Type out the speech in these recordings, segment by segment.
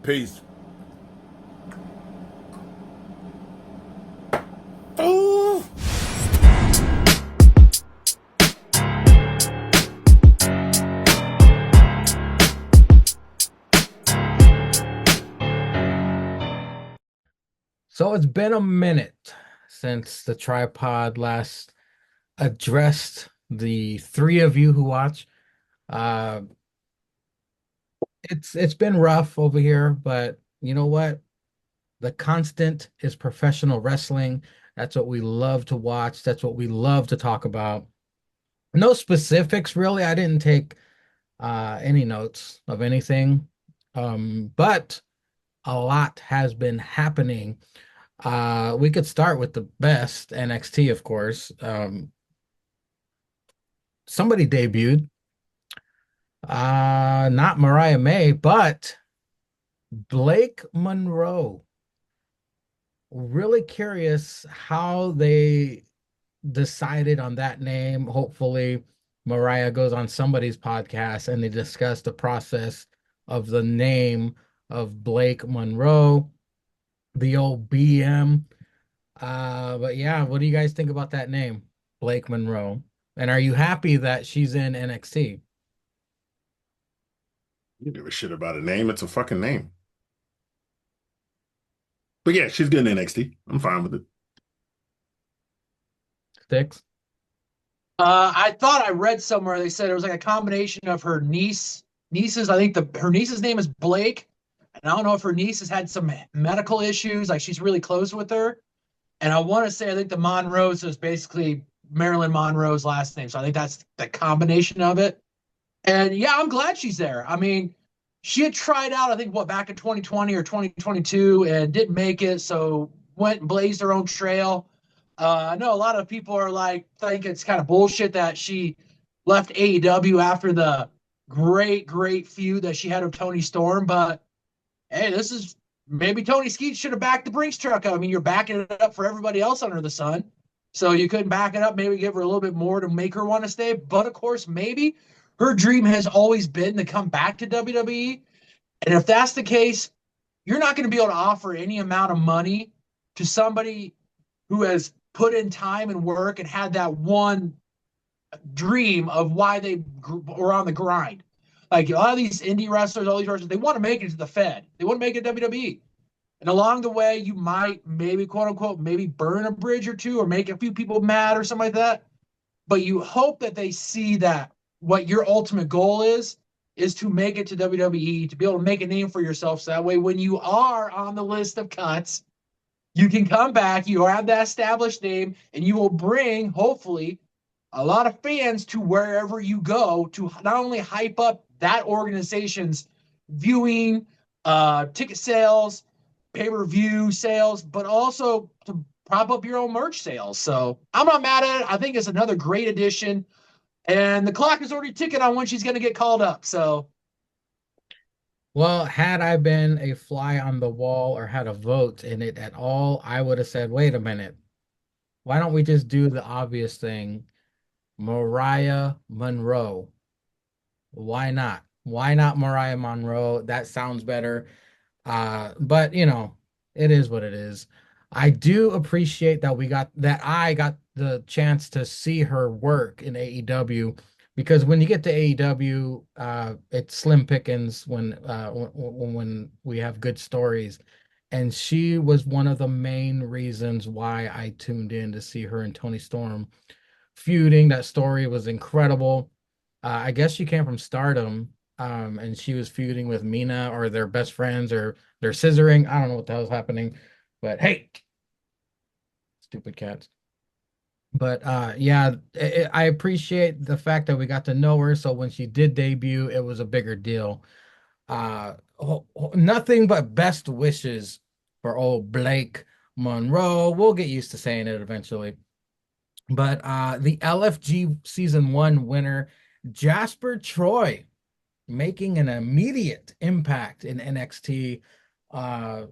Peace. Ooh. So it's been a minute since the tripod last addressed the three of you who watch. Uh, it's been rough over here, but you know what? The constant is professional wrestling. That's what we love to watch. That's what we love to talk about. No specifics, really. I didn't take any notes of anything, but a lot has been happening. We could start with the best NXT, of course. Somebody debuted, not Mariah May, but Blake Monroe. Really curious how they decided on that name. Hopefully, Mariah goes on somebody's podcast and they discuss the process of the name of Blake Monroe, the old BM. But yeah, what do you guys think about that name, Blake Monroe? And are you happy that she's in NXT? You give a shit about a name. It's a fucking name. But yeah, she's good in NXT. I'm fine with it. Sticks? I thought I read somewhere they said it was like a combination of her nieces. I think her niece's name is Blake, and I don't know if her niece has had some medical issues, like she's really close with her. And I want to say I think the Monroe's is basically Marilyn Monroe's last name, so I think that's the combination of it. And yeah, I'm glad she's there. I mean, she had tried out, I think, back in 2020 or 2022 and didn't make it, so went and blazed her own trail. I know a lot of people are like, think it's kind of bullshit that she left AEW after the great feud that she had with Tony Storm, but hey, this is maybe Tony Skeet should have backed the Brinks truck up. I mean, you're backing it up for everybody else under the sun. So you couldn't back it up, maybe give her a little bit more to make her want to stay. But of course, maybe her dream has always been to come back to WWE. And if that's the case, you're not going to be able to offer any amount of money to somebody who has put in time and work and had that one dream of why they were on the grind. Like a lot of these indie wrestlers, all these wrestlers, they want to make it to the Fed. They want to make it to WWE. And along the way, you might maybe, quote unquote, maybe burn a bridge or two or make a few people mad or something like that. But you hope that they see that what your ultimate goal is to make it to WWE, to be able to make a name for yourself. So that way, when you are on the list of cuts, you can come back, you have that established name, and you will bring, hopefully, a lot of fans to wherever you go to not only hype up that organization's viewing, ticket sales, pay-per-view sales, but also to prop up your own merch sales. So I'm not mad at it. I think it's another great addition. And the clock is already ticking on when she's going to get called up. So Well, had I been a fly on the wall or had a vote in it at all, I would have said, wait a minute, why don't we just do the obvious thing? Mariah Monroe. Why not? Why not Mariah Monroe? That sounds better. But it is what it is. I do appreciate that I got the chance to see her work in AEW because when you get to AEW, it's slim pickings when we have good stories. And she was one of the main reasons why I tuned in to see her and Tony Storm feuding. That story was incredible. I guess she came from Stardom, and she was feuding with Mina, or they're best friends, or they're scissoring. I don't know what the hell's happening, but hey, stupid cats. But yeah, I appreciate the fact that we got to know her. So when she did debut, it was a bigger deal. Nothing but best wishes for old Blake Monroe. We'll get used to saying it eventually. But the LFG season one winner, Jasper Troy, making an immediate impact in NXT. I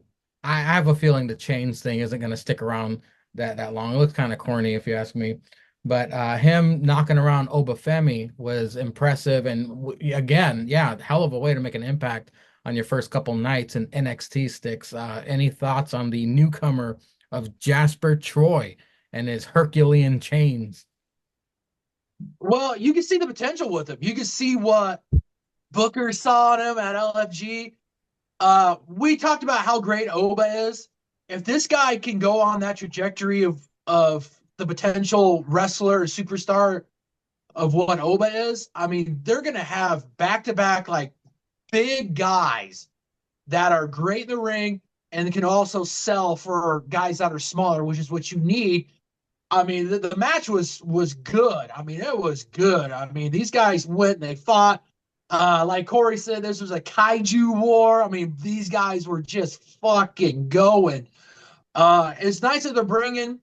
have a feeling the chains thing isn't going to stick around that long. It looks kind of corny if you ask me. But him knocking around Obafemi was impressive. And again, yeah, hell of a way to make an impact on your first couple nights in NXT sticks. Any thoughts on the newcomer of Jasper Troy and his Herculean chains? Well, you can see the potential with him. You can see what Booker saw in him at LFG. We talked about how great Oba is. If this guy can go on that trajectory of the potential wrestler or superstar of what Oba is, I mean, they're gonna have back to back like big guys that are great in the ring and can also sell for guys that are smaller, which is what you need. I mean, the match was good. I mean, it was good. I mean, these guys went and they fought. Like Corey said, this was a kaiju war. I mean, these guys were just fucking going. It's nice that they're bringing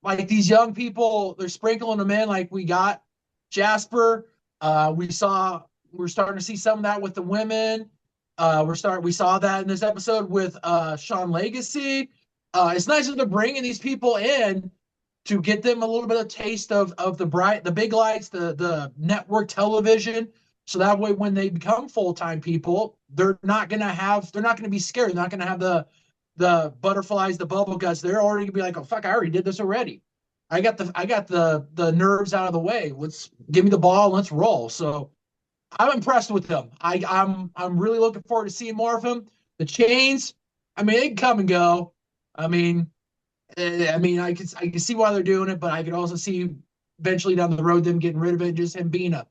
like these young people. They're sprinkling them in. Like we got Jasper. We're starting to see some of that with the women. We saw that in this episode with Sean Legacy. It's nice that they're bringing these people in to get them a little bit of taste of the big lights, the network television. So that way, when they become full-time people, they're not gonna be scared. They're not gonna have the butterflies, the bubble guts. They're already gonna be like, oh fuck, I already did this already. I got the nerves out of the way. Let's give me the ball and let's roll. So I'm impressed with him. I'm really looking forward to seeing more of him. The chains, I mean, they can come and go. I mean, I can see why they're doing it, but I could also see eventually down the road them getting rid of it, just him being a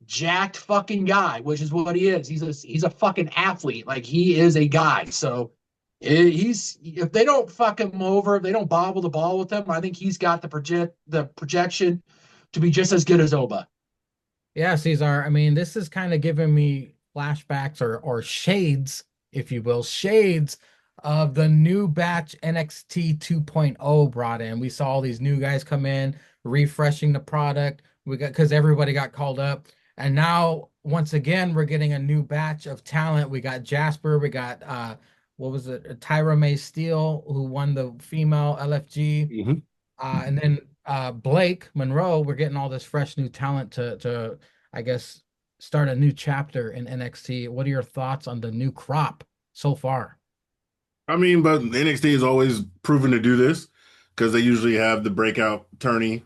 jacked fucking guy, which is what he is. He's a fucking athlete. Like he is a guy. So he's if they don't fuck him over, if they don't bobble the ball with him, I think he's got the projection to be just as good as Oba. Yeah, Cesar. I mean, this is kind of giving me flashbacks or shades, if you will, shades of the new batch NXT 2.0 brought in. We saw all these new guys come in, refreshing the product. We got because everybody got called up. And now once again, we're getting a new batch of talent. We got Jasper, we got what was it, Tyra May Steele, who won the female LFG. Mhm. And then Blake Monroe, we're getting all this fresh new talent to I guess start a new chapter in NXT. What are your thoughts on the new crop so far? I mean, but NXT is always proven to do this because they usually have the breakout tourney,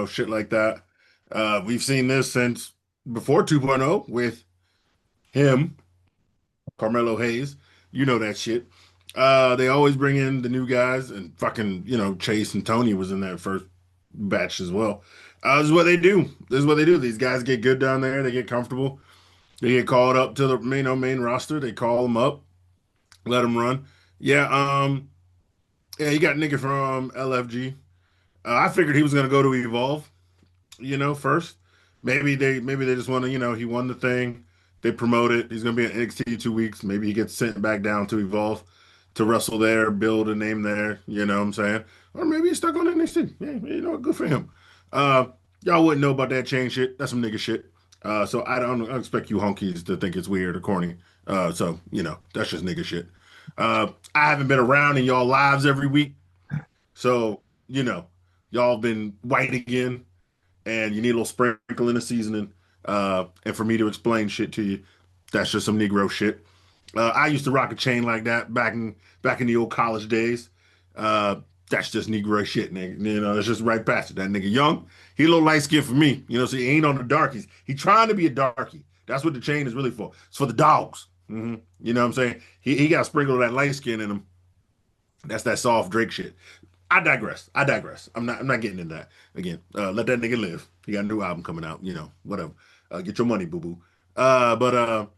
shit like that. We've seen this since before 2.0 with him, Carmelo Hayes. You know that shit. They always bring in the new guys and fucking, Chase and Tony was in that first batch as well. This is what they do. This is what they do. These guys get good down there. They get comfortable. They get called up to the main roster. They call them up, let them run. Yeah, yeah, you got nigga from LFG. I figured he was gonna go to Evolve, first. Maybe they just want to, he won the thing. They promote it. He's gonna be in NXT 2 weeks. Maybe he gets sent back down to Evolve to wrestle there, build a name there. You know what I'm saying? Or maybe he's stuck on NXT. Yeah, good for him. Uh, y'all wouldn't know about that chain shit. That's some nigga shit. So I don't expect you honkies to think it's weird or corny. So that's just nigga shit. I haven't been around in y'all lives every week, so y'all been white again, and you need a little sprinkle in the seasoning. And for me to explain shit to you, that's just some Negro shit. I used to rock a chain like that back in the old college days. That's just Negro shit, nigga. That's just right past it. That nigga young, he a little light skinned for me. So he ain't on the darkies. He trying to be a darkie. That's what the chain is really for. It's for the dogs. You know what I'm saying? He got a sprinkle of that light skin in him. That's that soft Drake shit. I digress. I'm not getting into that again. Let that nigga live. He got a new album coming out. Whatever. Get your money, boo boo. But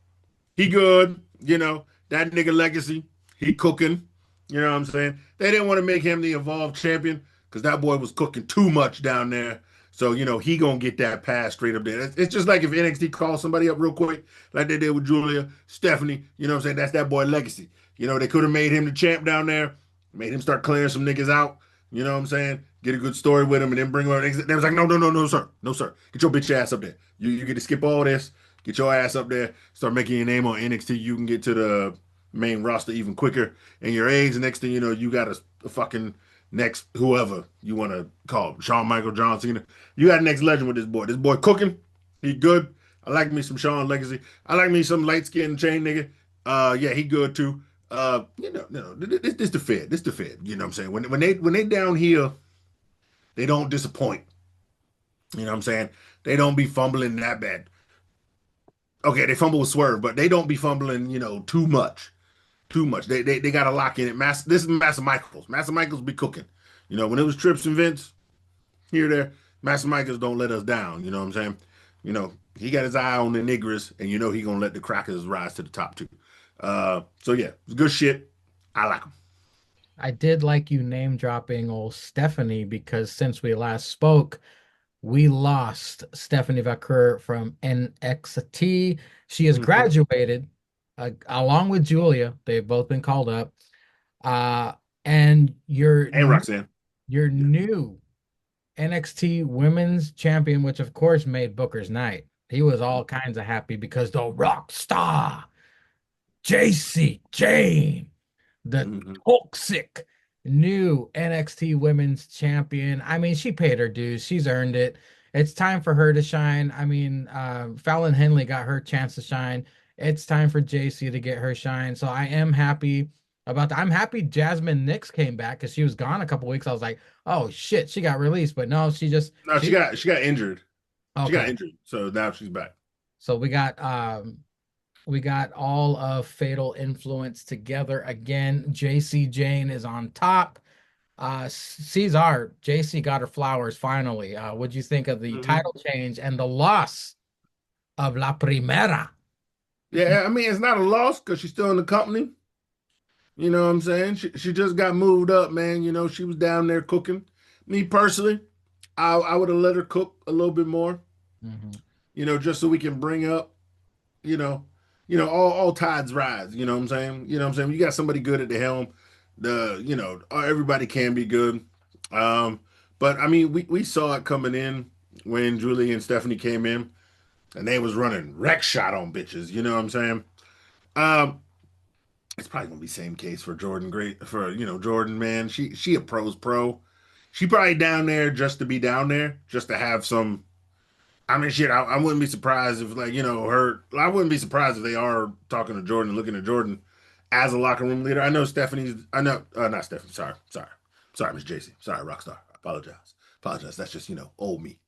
he good. That nigga legacy. He cooking. You know what I'm saying? They didn't want to make him the Evolve champion because that boy was cooking too much down there. So, he gonna get that pass straight up there. It's just like if NXT calls somebody up real quick, like they did with Julia, Stephanie, you know what I'm saying? That's that boy legacy. They could have made him the champ down there, made him start clearing some niggas out, you know what I'm saying? Get a good story with him and then bring him up. They was like, no, no, no, no, sir. No, sir. Get your bitch ass up there. You get to skip all this, get your ass up there, start making your name on NXT. You can get to the main roster even quicker. And your age, next thing you know, you got a fucking next whoever you want to call him, Shawn Michael Johnson. You got next legend with this boy. This boy cooking. He good. I like me some Shawn Legacy. I like me some light skinned chain nigga. Yeah, he good too. This the Fed. This the Fed. You know what I'm saying? When they down here, they don't disappoint. You know what I'm saying? They don't be fumbling that bad. Okay, they fumble with swerve, but they don't be fumbling, too much. Too much. They gotta lock in it. This is Master Michaels. Master Michaels be cooking. When it was Trips and Vince here there, Master Michaels don't let us down. You know what I'm saying? He got his eye on the niggers, and he gonna let the crackers rise to the top too. So yeah, it's good shit. I like him. I did like you name dropping old Stephanie because since we last spoke, we lost Stephanie Vaquer from NXT. She has Hmm. graduated along with Julia. They've both been called up. Uh, and And Roxanne. your Yeah. new NXT Women's Champion, which of course made Booker's night. He was all kinds of happy because the rock star, JC Jane, the Hmm. toxic new NXT Women's Champion. I mean, she paid her dues. She's earned it. It's time for her to shine. I mean, Fallon Henley got her chance to shine. It's time for JC to get her shine. So I am happy about that. I'm happy Jasmine Nix came back because she was gone a couple weeks. I was like, oh shit, she got released, but no, No, she she got injured. She got okay. injured, so now she's back. So we got all of Fatal Influence together again. JC Jane is on top. Cesar, JC got her flowers finally. What'd you think of the Hmm. title change and the loss of La Primera? Yeah, I mean it's not a loss because she's still in the company. You know what I'm saying? She just got moved up, man. She was down there cooking. Me personally, I would have let her cook a little bit more. Mhm. Just so we can bring up, you know, all tides rise. You know what I'm saying? You know what I'm saying? You got somebody good at the helm. Everybody can be good. Um, but I mean, we saw it coming in when Julie and Stephanie came in, and they was running wreck shot on bitches. You know what I'm saying? Um, it's probably gonna be same case for Jordan. Great for Jordan, man. She a pro's pro. She probably down there just to be down there, just to have some. I mean, shit. I wouldn't be surprised if her. I wouldn't be surprised if they are talking to Jordan, looking at Jordan as a locker room leader. I know Stephanie's. I know not Stephanie. Sorry, Miss JC. Sorry, Rockstar. I apologize. That's just old me.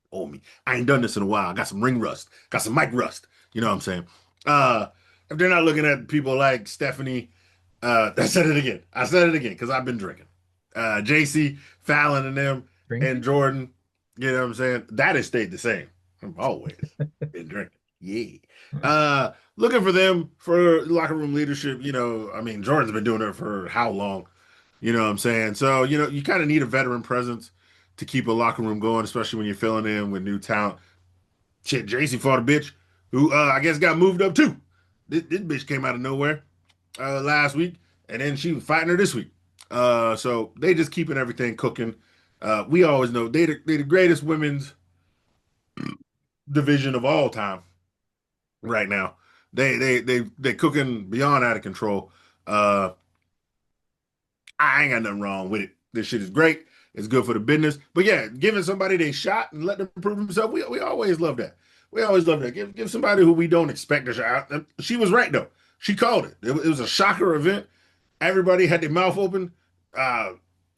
I ain't done this in a while. I got some ring rust. Got some mic rust. You know what I'm saying? Uh, if they're not looking at people like Stephanie, I said it again. I said it again because I've been drinking. JC, Fallon, and them, and Drinking? Jordan. You know what I'm saying? That has stayed the same. I've always been drinking. Yeah. Looking for them for locker room leadership. I mean, Jordan's been doing it for how long? You know what I'm saying? So, you kind of need a veteran presence to keep a locker room going, especially when you're filling in with new talent. Shit, JC fought a bitch who I guess got moved up too. This bitch came out of nowhere last week, and then she was fighting her this week. So they just keeping everything cooking. We always know they the greatest women's division of all time right now. They cooking beyond out of control. Uh, I ain't got nothing wrong with it. This shit is great. It's good for the business. But yeah, giving somebody they shot and let them prove themselves, we always love that. We always love that. Give somebody who we don't expect a shot. She was right though. She called it. It was a shocker event. Everybody had their mouth open. Uh,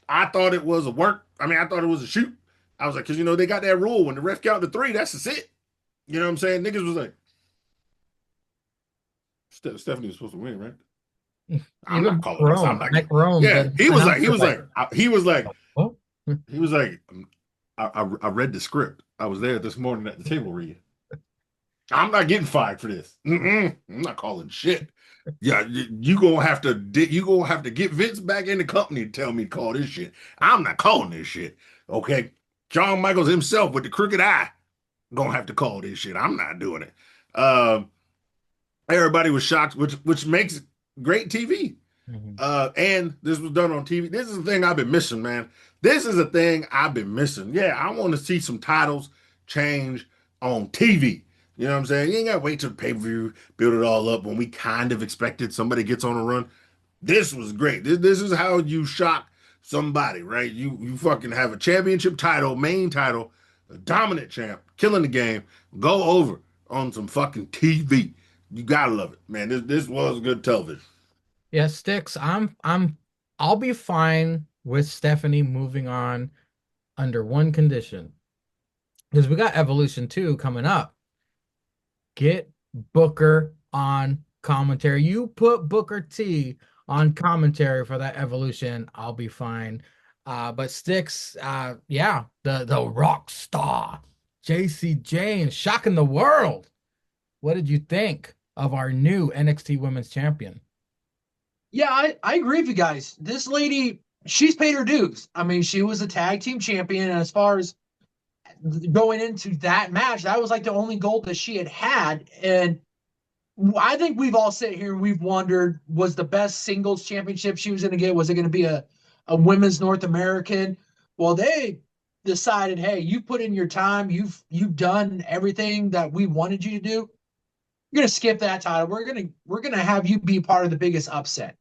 I thought it was a work. I mean, I thought it was a shoot. I was like, because they got that rule when the ref count to three, that's just it. You know what I'm saying? Niggas was like, Stephanie was supposed to win, right? I'm Even not Mike calling this. I'm Rome. not. Mike Rome, Yeah, the he announcer, was like, like, he was like, oh. he was like, I read the script. I was there this morning at the table reading. I'm not getting fired for this. I'm not calling shit. Yeah, you gonna have to get Vince back in the company to tell me to call this shit. I'm not calling this shit. Okay, John Michaels himself with the crooked eye gonna have to call this shit. I'm not doing it. Um, Everybody was shocked, which makes great TV. Mhm. And this was done on TV. This is the thing I've been missing, man. This is the thing I've been missing. Yeah, I want to see some titles change on TV. You know what I'm saying? You ain't got to wait till the pay-per-view, build it all up when we kind of expected somebody gets on a run. This was great. This is how you shock somebody, right? You fucking have a championship title, main title, a dominant champ, killing the game, go over on some fucking TV. you gotta love it, man. This was good television. Yeah, Sticks, I'll be fine with Stephanie moving on under one condition. Because we got Evolution 2 coming up. Get Booker on commentary. You put Booker T on commentary for that Evolution, I'll be fine. But Sticks, yeah, the rock star, JC James, shocking the world. What did you think of our new NXT Women's Champion? Yeah, I agree with you guys. This lady, she's paid her dues. I mean, she was a tag team champion, and as far as going into that match, that was like the only goal that she had had. And I think we've all sit here and we've wondered, was the best singles championship she was going to get? Was it going to be a women's North American? Well, they decided, hey, you put in your time, you've done everything that we wanted you to do. You're going to skip that title. We're gonna have you be part of the biggest upset.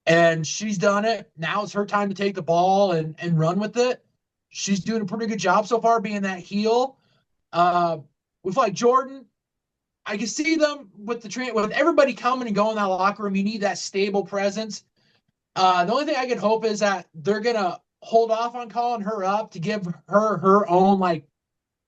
And she's done it. Now it's her time to take the ball and run with it. She's doing a pretty good job so far being that heel. Uh, with like Jordan, I can see them with with everybody coming and going in that locker room. You need that stable presence. The only thing I can hope is that they're gonna hold off on calling her up to give her her own like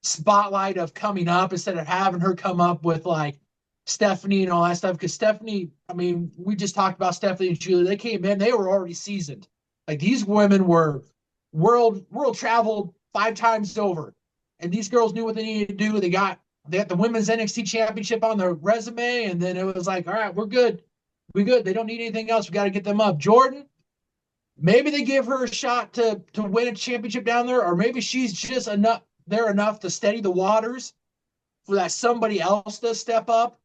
spotlight of coming up instead of having her come up with like Stephanie and all that stuff. Because Stephanie, I mean, we just talked about Stephanie and Julia. They came in, they were already seasoned. Like these women were world traveled 5 times over, and these girls knew what they needed to do. They got the women's NXT championship on their resume, and then it was like, all right, we're good. We good. They don't need anything else. We got to get them up. Jordan, maybe they give her a shot to win a championship down there, or maybe she's just enough to steady the waters for that somebody else to step up,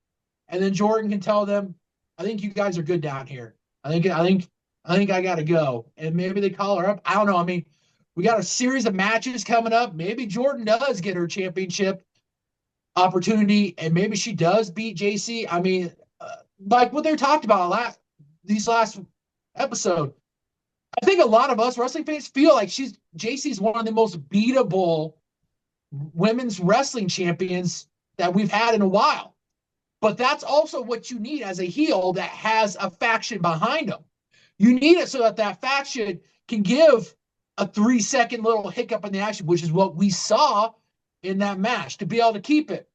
and then Jordan can tell them, I think you guys are good down here. I think I gotta go. And maybe they call her up. I don't know. I mean, we got a series of matches coming up. Maybe Jordan does get her championship opportunity, and maybe she does beat JC. I mean, like what they talked about these last episode. I think a lot of us wrestling fans feel like JC's one of the most beatable women's wrestling champions that we've had in a while. But that's also what you need as a heel that has a faction behind them. You need it so that faction can give a 3-second little hiccup in the action, which is what we saw in that match, to be able to keep it.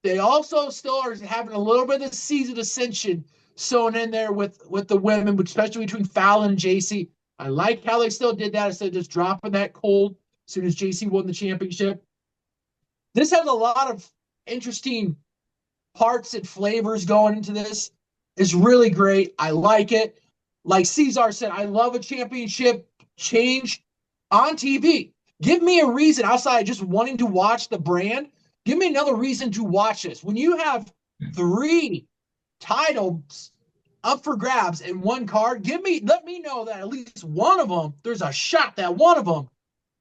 They also still are having a little bit of season ascension sewn in there with the women, especially between Fallon and JC. I like how they still did that instead of just dropping that cold as soon as JC won the championship. This has a lot of interesting parts and flavors going into this. It's really great. I like it. Like Cesar said, I love a championship change on TV. Give me a reason outside of just wanting to watch the brand. Give me another reason to watch this. When you have 3 titles up for grabs in one card, let me know that at least one of them, there's a shot that one of them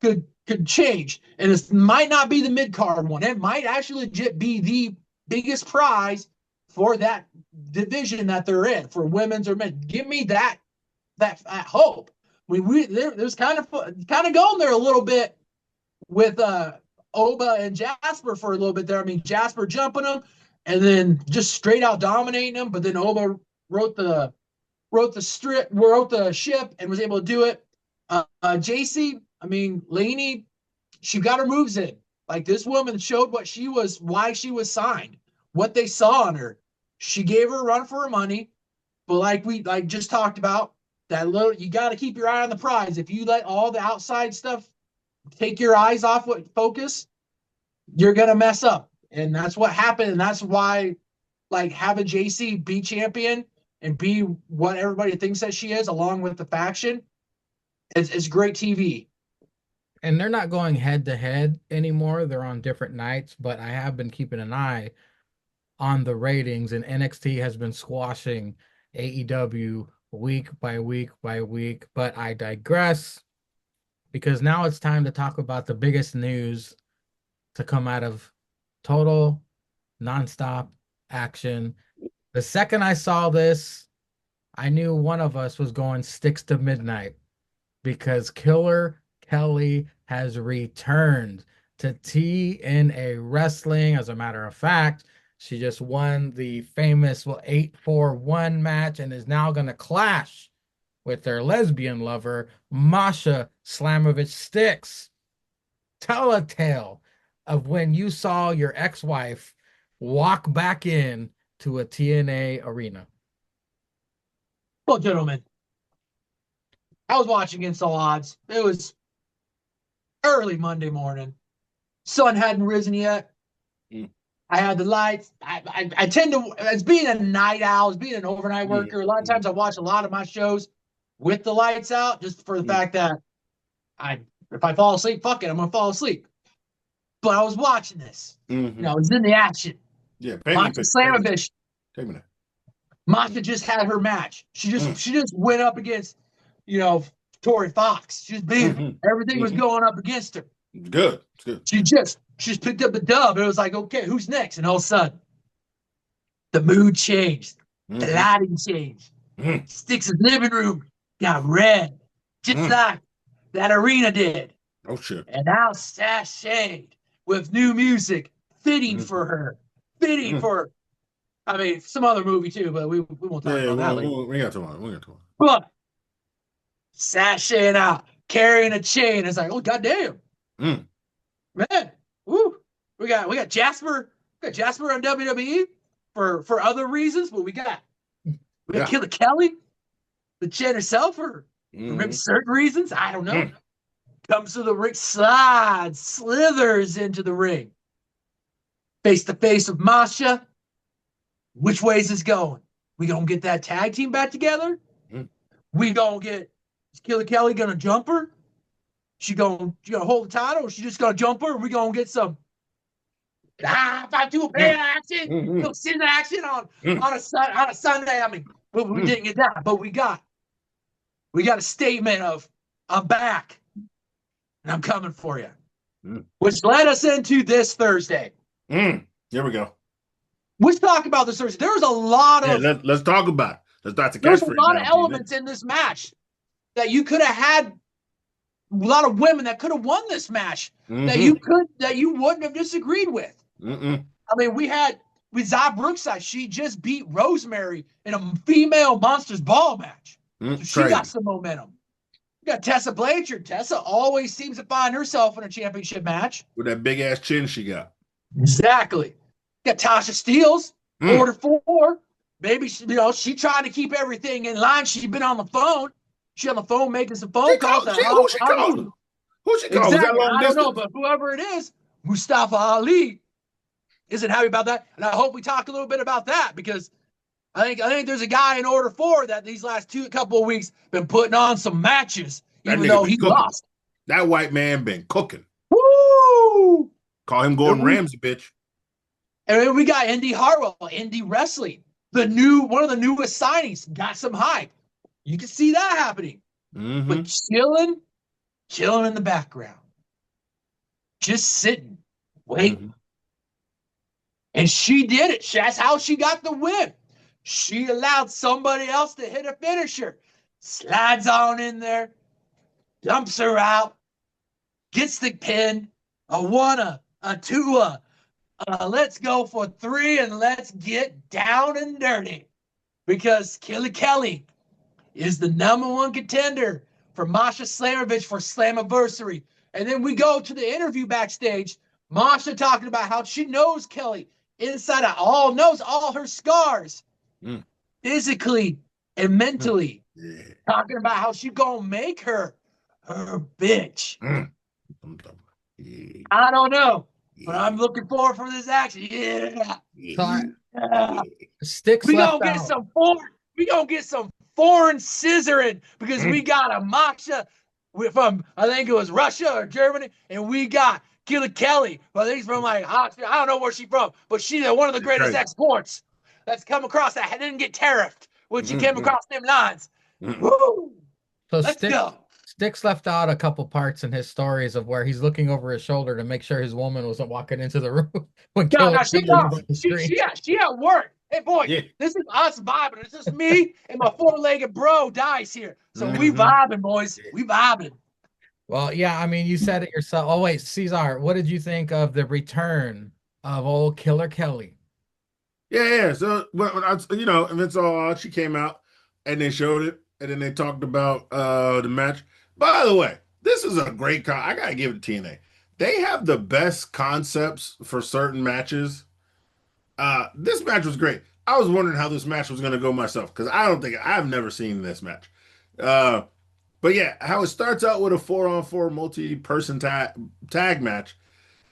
could change. And it might not be the mid-card one. It might actually legit be the biggest prize for that division that they're in, for women's or men. Give me that hope. I mean, there's kind of going there a little bit with Oba and Jasper for a little bit there. I mean, Jasper jumping them and then just straight out dominating them, but then Oba wrote the ship and was able to do it. JC, I mean, Lainey, she got her moves in. Like this woman showed why she was signed, what they saw in her. She gave her a run for her money, but like we just talked about, you got to keep your eye on the prize. If you let all the outside stuff take your eyes off what focus, you're gonna mess up. And that's what happened. And that's why, like, having JC be champion and be what everybody thinks that she is, along with the faction, is great TV. And they're not going head to head anymore. They're on different nights, but I have been keeping an eye on the ratings, and NXT has been squashing AEW week by week by week. But I digress, because now it's time to talk about the biggest news to come out of Total Nonstop Action. The second I saw this, I knew one of us was going sticks to midnight, because Killer Kelly has returned to TNA Wrestling. As a matter of fact, She just won the famous 8-4-1 match and is now going to clash with their lesbian lover, Masha Slamovich Sticks. Tell a tale of when you saw your ex-wife walk back in to a TNA arena. Well, gentlemen, I was watching Against All Odds. It was early Monday morning. Sun hadn't risen yet. Mm. I had the lights. I tend to, as being a night owl, as being an overnight worker, a lot of times I watch a lot of my shows with the lights out just for the fact that if I fall asleep, fuck it, I'm going to fall asleep. But I was watching this. I was in the action. Yeah, Masha Slamovich. Take me there. Masha just had her match. She just went up against, Tori Fox. She was big. Everything was going up against her. Good. It's good. She just picked up the dub. It was like, okay, who's next? And all of a sudden, the mood changed. The lighting changed. Sticks' living room got red, just like that arena did. Oh shit! And now sashayed with new music, fitting for her, fitting for. I mean, some other movie too, but we won't talk about that later. We got to talk. We got to talk. But sashaying out, carrying a chain. It's like, oh goddamn, man, woo! We got Jasper. We got Jasper on WWE for other reasons, but we got Killer Kelly, the Jen herself, for maybe certain reasons. I don't know. Comes to the ring, slides, slithers into the ring. Face to face with Masha. Which way is this going? We gonna get that tag team back together? We gonna get, is Killer Kelly gonna jump her? She gonna hold the title, or she just gonna jump her? Or we gonna get some if I do a bad action, scissor action on a Sunday. I mean, we didn't get that, but we got a statement of I'm back and I'm coming for you, which led us into this Thursday. Here we go. Let's talk about this Thursday. There's a lot of let's talk about it. There's a lot of elements in this match that you could have had. A lot of women that could have won this match that you wouldn't have disagreed with. I mean, with Zah Brookside, she just beat Rosemary in a female Monsters Ball match. So she got some momentum. You got Tessa Blanchard. Tessa always seems to find herself in a championship match. With that big ass chin she got. Exactly. You got Tasha Steelz, Order 4. Maybe she trying to keep everything in line. She's been on the phone. She on the phone making some phone calls. Who she calling? Exactly. I don't know, but whoever it is, Mustafa Ali isn't happy about that. And I hope we talk a little bit about that, because I think there's a guy in Order 4 that these last couple of weeks been putting on some matches, even though he lost. That white man been cooking. Woo! Call him Gordon Ramsay, bitch. And then we got Indy Hartwell, Indie Wrestling, one of the newest signings, got some hype. You can see that happening. But chilling in the background. Just sitting, waiting. And she did it. That's how she got the win. She allowed somebody else to hit a finisher. Slides on in there, dumps her out, gets the pin. A 1, a 2, let's go for 3, and let's get down and dirty. Because Killer Kelly is the #1 contender for Masha Slamovich for Slammiversary. And then we go to the interview backstage. Masha talking about how she knows Kelly inside out, knows all her scars, physically and mentally. Talking about how she gonna make her bitch. I don't know, but I'm looking forward for this action. Sticks we left gonna get out. We gonna get some foreign scissoring, because we got a Masha from, I think it was Russia or Germany, and we got Killer Kelly. But I think he's from I don't know where she's from, but she's one of the greatest exports that's come across that didn't get tariffed when she came across them lines. Woo! So Let's go. Sticks left out a couple parts in his stories of where he's looking over his shoulder to make sure his woman wasn't walking into the room when she at work. Hey, boy, this is us vibing. It's just me and my 4-legged bro, Dice, here. So we vibing, boys. We vibing. Well, yeah, I mean, you said it yourself. Oh, wait, Cesar, what did you think of the return of old Killer Kelly? Yeah, yeah. So when and it's all she came out and they showed it, and then they talked about the match. By the way, this is a great I gotta give it to TNA. They have the best concepts for certain matches. This match was great. I was wondering how this match was gonna go myself because I've never seen this match. Uh, but yeah, how it starts out with a 4-on-4 multi-person tag match,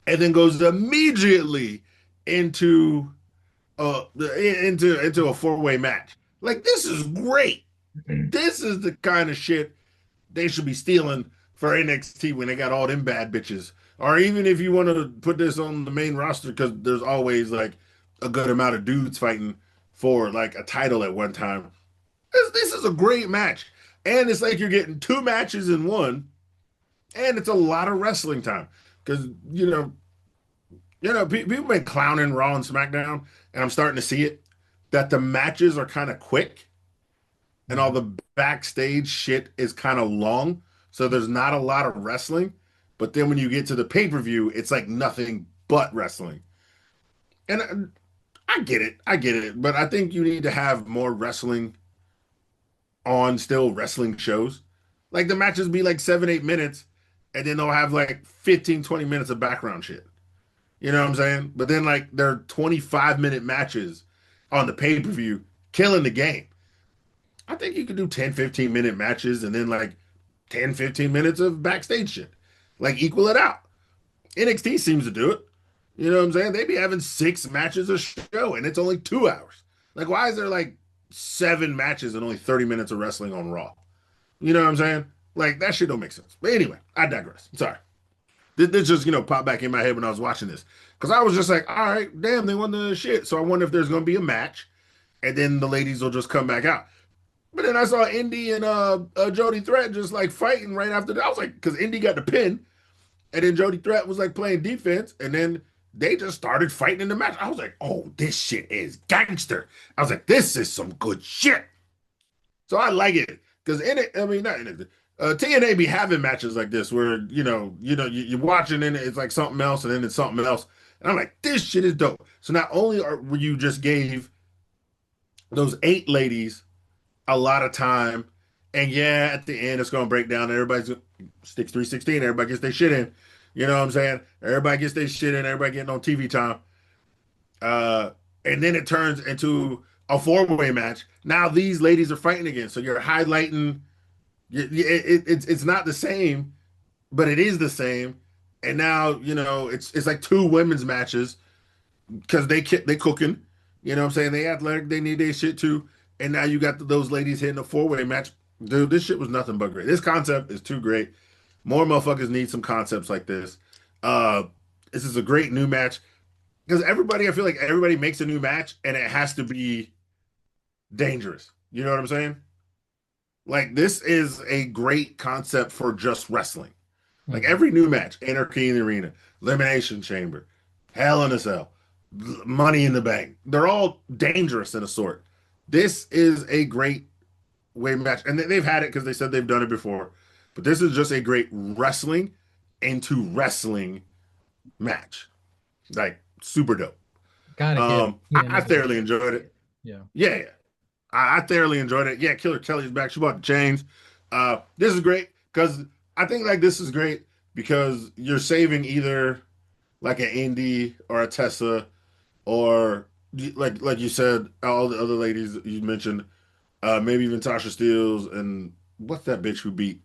and then goes immediately into into a four-way match. Like this is great. This is the kind of shit they should be stealing for NXT when they got all them bad bitches. Or even if you want to put this on the main roster, because there's always like a good amount of dudes fighting for like a title at one time. This is a great match. And it's like you're getting two matches in one, and it's a lot of wrestling time. Because, people been clowning Raw and SmackDown, and I'm starting to see it, that the matches are kind of quick and all Mhm. the backstage shit is kind of long. So there's not a lot of wrestling. But then when you get to the pay-per-view, it's like nothing but wrestling. And I get it. I get it. But I think you need to have more wrestling on still wrestling shows. Like the matches be like 7, 8 minutes, and then they'll have like 15, 20 minutes of background shit. You know what I'm saying? But then like they're 25-minute matches on the pay-per-view, killing the game. I think you could do 10, 15-minute matches and then like 10, 15 minutes of backstage shit. Like equal it out. NXT seems to do it. You know what I'm saying? They be having 6 matches a show and it's only 2 hours. Like, why is there like 7 matches and only 30 minutes of wrestling on Raw? You know what I'm saying? Like, that shit don't make sense. But anyway, I digress. Sorry. This just, popped back in my head when I was watching this. Because I was just like, all right, damn, they won the shit. So I wonder if there's going to be a match and then the ladies will just come back out. But then I saw Indy and Jody Threat just like fighting right after that. I was like, because Indy got the pin, and then Jody Threat was like playing defense, and then they just started fighting in the match. I was like, oh, this shit is gangster. I was like, this is some good shit. So I like it because in it, I mean, not in it. TNA be having matches like this where you're watching and it's like something else, and then it's something else, and I'm like, this shit is dope. So not only are you just gave those 8 ladies a lot of time. And yeah, at the end, it's going to break down. Everybody's sticks 316. Everybody gets their shit in. You know what I'm saying? Everybody gets their shit in. Everybody getting on TV time. Uh, and then it turns into a four-way match. Now these ladies are fighting again. So you're highlighting. It's not the same, but it is the same. And now it's like 2 women's matches because they cooking. You know what I'm saying? They athletic. They need their shit too. And now you got those ladies hitting a four-way match. Dude, this shit was nothing but great. This concept is too great. More motherfuckers need some concepts like this. Uh, this is a great new match because I feel like everybody makes a new match and it has to be dangerous. You know what I'm saying? Like this is a great concept for just wrestling. Like Mhm. every new match, Anarchy in the Arena, Elimination Chamber, Hell in a Cell, Money in the Bank, they're all dangerous in a sort. This is a great way match, and they've had it because they said they've done it before. But this is just a great wrestling into wrestling match, like super dope. Gotta give I TNA thoroughly enjoyed it. yeah. Yeah, yeah. I thoroughly enjoyed it. Yeah, Killer Kelly's back. She bought the chains. This is great because I think like this is great because you're saving either like an Indy or a Tessa or like you said, all the other ladies you mentioned, maybe even Tasha Steeles and what's that bitch who beat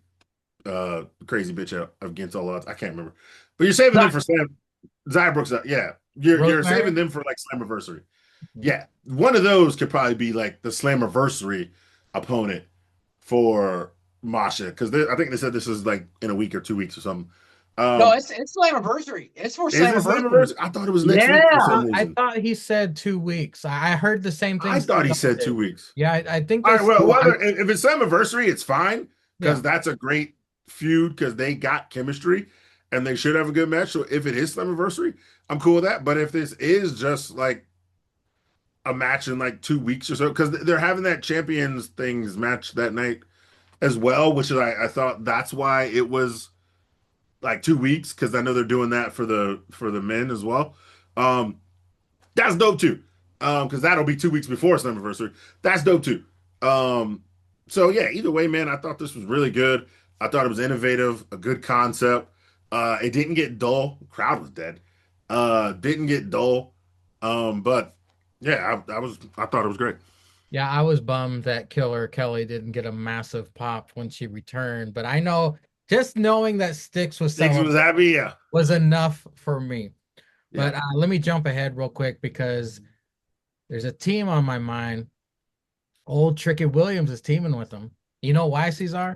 crazy bitch out against all odds? I can't remember. But you're saving them Zach, for Slam. Zaya Brooks, yeah. You're saving Rosemary. them for like Slammiversary. Mhm. Yeah, one of those could probably be like the Slammiversary opponent for Masha because I think they said this is like in a week or 2 weeks or something. No, Um, it's Slammiversary. It's for is it Slammiversary. Slammiversary? I thought it was next week for Yeah. some I reason. thought he said 2 weeks. I heard the same I thing thought he Stardust said two did. weeks. Yeah, I think All they right, said, well, if it's Slammiversary, it's fine yeah. because that's a great feud because they got chemistry and they should have a good match. So if it is Slammiversary, I'm cool with that. But if this is just like a match in like 2 weeks or so, because they're having that Champions things match that night as well, which is I thought that's why it was like 2 weeks because I know they're doing that for the men as well. Um, that's dope too. because that'll be 2 weeks before Slammiversary. That's dope too. Um, so yeah, either way, man, I thought this was really good. I thought it was innovative, a good concept. It didn't get dull. Crowd was dead. Didn't get dull. But yeah, I thought it was great. Yeah, I was bummed that Killer Kelly didn't get a massive pop when she returned, but I know just knowing that Styx was Niggas was celebrating happy, yeah, was enough for me. yeah, But let me jump ahead real quick because there's a team on my mind. Old Tricky Williams is teaming with them. You know why, Cesar? yeah.